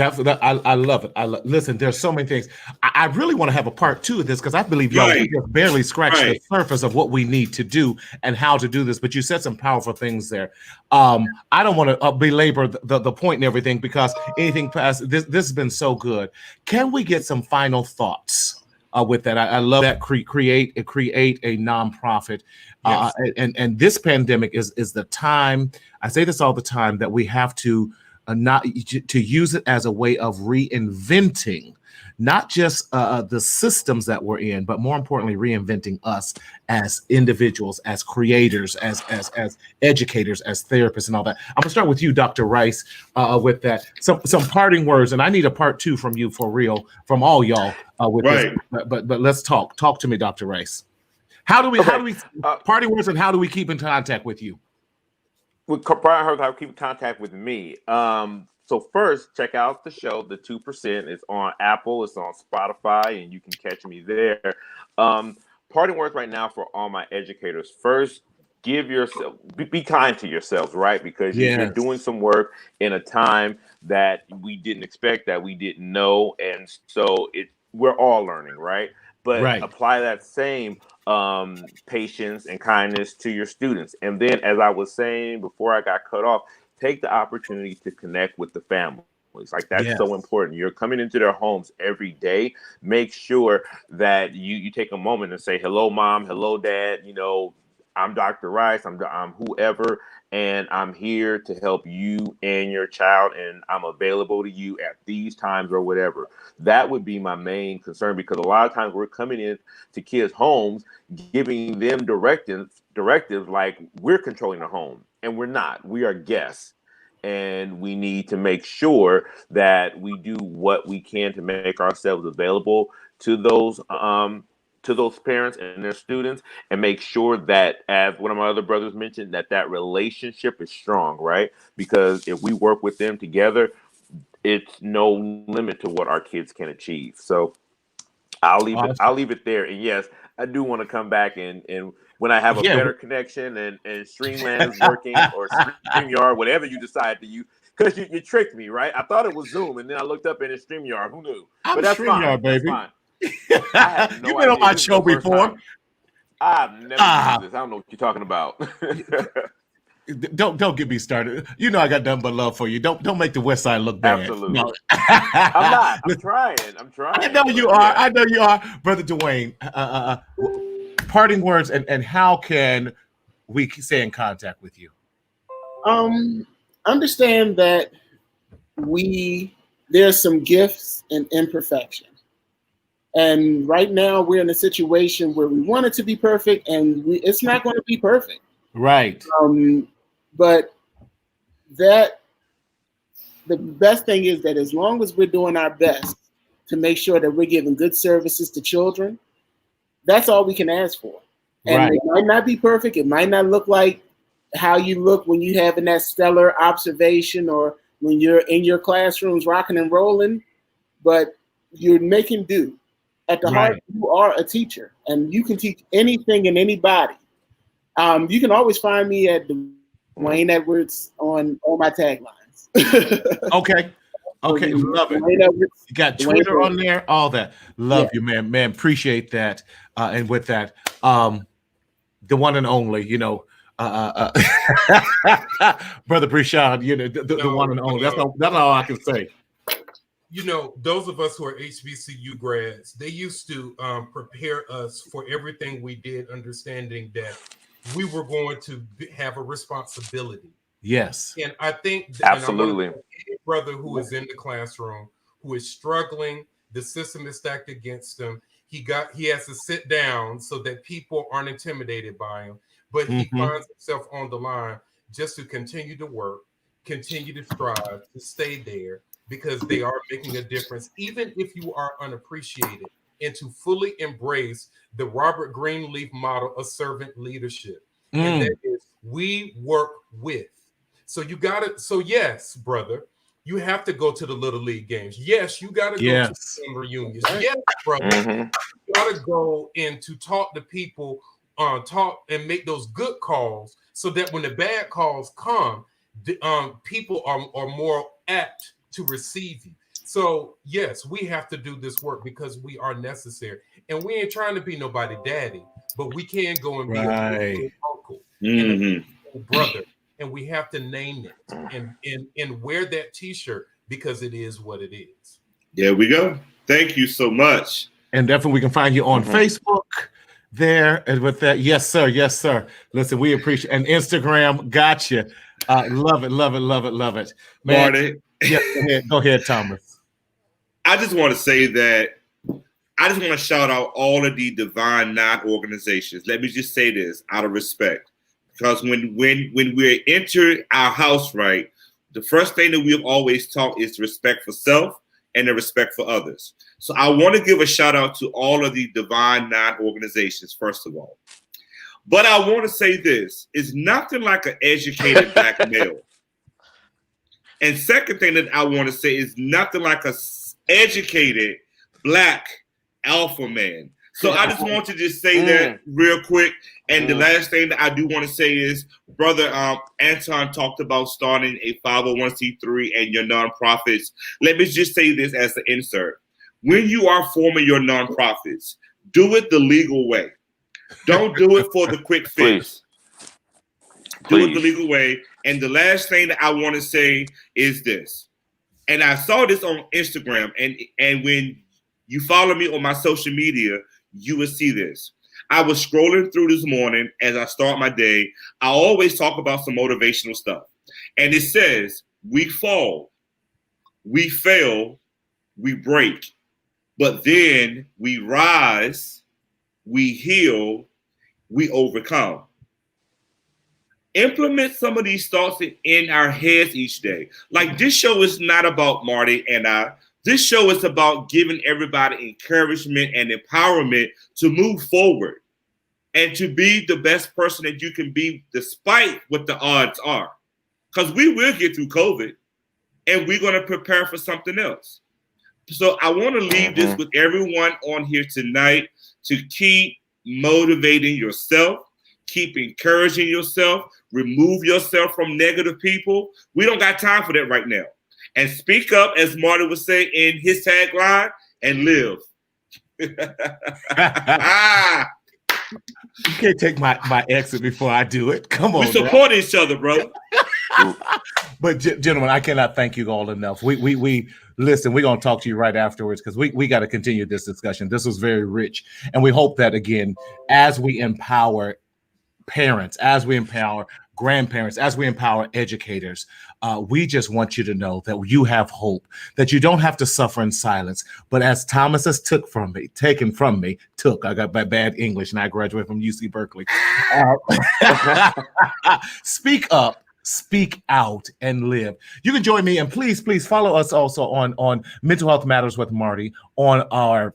I love it. Listen, there's so many things. I really want to have a part 2 of this, because I believe y'all we just barely scratched the surface of what we need to do and how to do this. But you said some powerful things there. I don't want to belabor the point and everything, because anything past this has been so good. Can we get some final thoughts with that? I love that. Create a nonprofit. Yes. And this pandemic is the time. I say this all the time, that we have to not to use it as a way of reinventing not just the systems that we're in, but more importantly, reinventing us as individuals, as creators, as educators, as therapists, and all that. I'm gonna start with you, Dr. Rice, with that. Some parting words, and I need a part 2 from you for real, from all y'all with this. But let's talk. Talk to me, Dr. Rice. How do we parting words, and how do we keep in contact with you? How keep in contact with me. So first, check out the show, The 2%. It's on Apple, it's on Spotify, and you can catch me there. Parting words right now for all my educators. First, be kind to yourselves, right? Because you're doing some work in a time that we didn't expect, that we didn't know, and so we're all learning, right? But apply that same patience and kindness to your students. And then, as I was saying before I got cut off, take the opportunity to connect with the families. Like, that's so important. You're coming into their homes every day. Make sure that you take a moment and say, hello, Mom, hello, Dad. You know, I'm Dr. Rice, I'm whoever, and I'm here to help you and your child, and I'm available to you at these times or whatever. That would be my main concern, because a lot of times we're coming in to kids' homes, giving them directives like we're controlling the home, and we're not. We are guests, and we need to make sure that we do what we can to make ourselves available to those parents and their students, and make sure that, as one of my other brothers mentioned, that relationship is strong, right? Because if we work with them together, it's no limit to what our kids can achieve. So I'll leave it there. And yes, I do want to come back and when I have a better connection and Streamland is working, or StreamYard, whatever you decide to use, because you tricked me, right? I thought it was Zoom, and then I looked up and it's StreamYard. Who knew? I'm But that's StreamYard, fine. baby. That's fine. I had no You've been on idea. my This is show the first before. time. I've never used this. I don't know what you're talking about. Don't get me started. You know I got nothing but love for you. Don't make the West Side look bad. Absolutely. No. I'm not. I'm trying. I know you are. I know you are, Brother Dwayne. Parting words and how can we stay in contact with you? Understand that there's some gifts and imperfection. And right now we're in a situation where we want it to be perfect and it's not going to be perfect. Right. But the best thing is that as long as we're doing our best to make sure that we're giving good services to children, that's all we can ask for. And It might not be perfect. It might not look like how you look when you having that stellar observation or when you're in your classrooms rocking and rolling, but you're making do. At the heart, you are a teacher, and you can teach anything and anybody. You can always find me at Dwayne Edwards on all my taglines. Okay, love it. You got Twitter on there, all that. Love you, man. Appreciate that. And with that, the one and only, Brother Prashad, the one and only. That's all I can say. Those of us who are HBCU grads, they used to prepare us for everything we did, understanding that we were going to have a responsibility. Yes. And I think absolutely, any brother who is in the classroom, who is struggling, the system is stacked against him. He has to sit down so that people aren't intimidated by him, but he finds himself on the line just to continue to work, continue to strive, to stay there, because they are making a difference, even if you are unappreciated, and to fully embrace the Robert Greenleaf model of servant leadership. And that is, we work with. So yes, brother, you have to go to the Little League games. Yes, you got to go to some reunions. Yes, brother, you got to go in to talk to people, talk and make those good calls so that when the bad calls come, people are more apt to receive you. So yes, we have to do this work because we are necessary, and we ain't trying to be nobody daddy, but we can go and be a uncle and a brother, and we have to name it and wear that T-shirt because it is what it is. There we go. Thank you so much. And definitely we can find you on Facebook there. And with that, yes, sir. Listen, we appreciate, and Instagram, gotcha. Love it. Man, Marty. Yes, go ahead, Thomas. I just want to say that I just want to shout out all of the Divine Knot organizations. Let me just say this out of respect. Because when we enter our house, right, the first thing that we've always taught is respect for self and the respect for others. So I want to give a shout out to all of the Divine Knot organizations, first of all. But I want to say this, it's nothing like an educated black male. And second thing that I want to say is nothing like a educated black alpha man. So I just want to just say that real quick. And the last thing that I do want to say is, Brother Anton talked about starting a 501c3 and your nonprofits. Let me just say this as the insert. When you are forming your nonprofits, do it the legal way. Don't do it for the quick fix. Do it the legal way. And the last thing that I want to say is this. And I saw this on Instagram. And when you follow me on my social media, you will see this. I was scrolling through this morning as I start my day. I always talk about some motivational stuff. And it says, we fall, we fail, we break. But then we rise, we heal, we overcome. Implement some of these thoughts in our heads each day. Like, this show is not about Marty and I. This show is about giving everybody encouragement and empowerment to move forward and to be the best person that you can be despite what the odds are. Because we will get through COVID and we're going to prepare for something else. So I want to leave this with everyone on here tonight to keep motivating yourself, Keep encouraging yourself. Remove yourself from negative people. We don't got time for that right now. And speak up, as Marty would say in his tagline, and live. You can't take my exit before I do it. Come on. We support each other, brother. But gentlemen, I cannot thank you all enough. We listen, we're going to talk to you right afterwards because we got to continue this discussion. This was very rich. And we hope that, again, as we empower parents, as we empower grandparents, as we empower educators, we just want you to know that you have hope, that you don't have to suffer in silence. But as Thomas has taken from me, I got bad English and I graduated from UC Berkeley. Speak up, speak out, and live. You can join me, and please follow us also on Mental Health Matters with Marty on our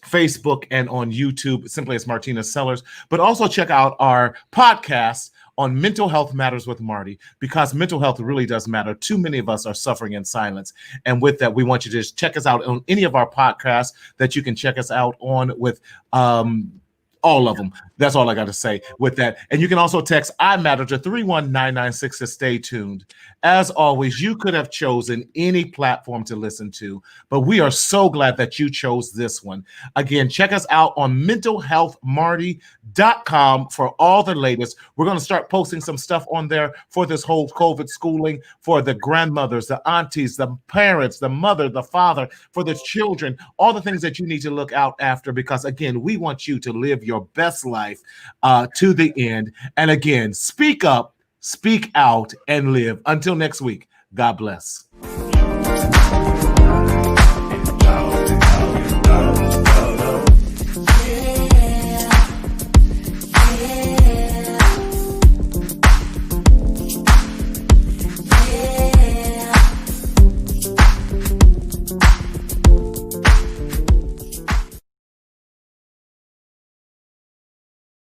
Facebook and on YouTube, simply as Martina Sellers. But also check out our podcast on Mental Health Matters with Marty, because mental health really does matter. Too many of us are suffering in silence. And with that, we want you to just check us out on any of our podcasts that you can check us out on with all of them. That's all I got to say with that. And you can also text I Matter to 31996 to stay tuned. As always, you could have chosen any platform to listen to, but we are so glad that you chose this one. Again, check us out on mentalhealthmarty.com for all the latest. We're going to start posting some stuff on there for this whole COVID schooling, for the grandmothers, the aunties, the parents, the mother, the father, for the children, all the things that you need to look out after, because again, we want you to live your best life to the end. And again, speak up, speak out, and live. Until next week, God bless.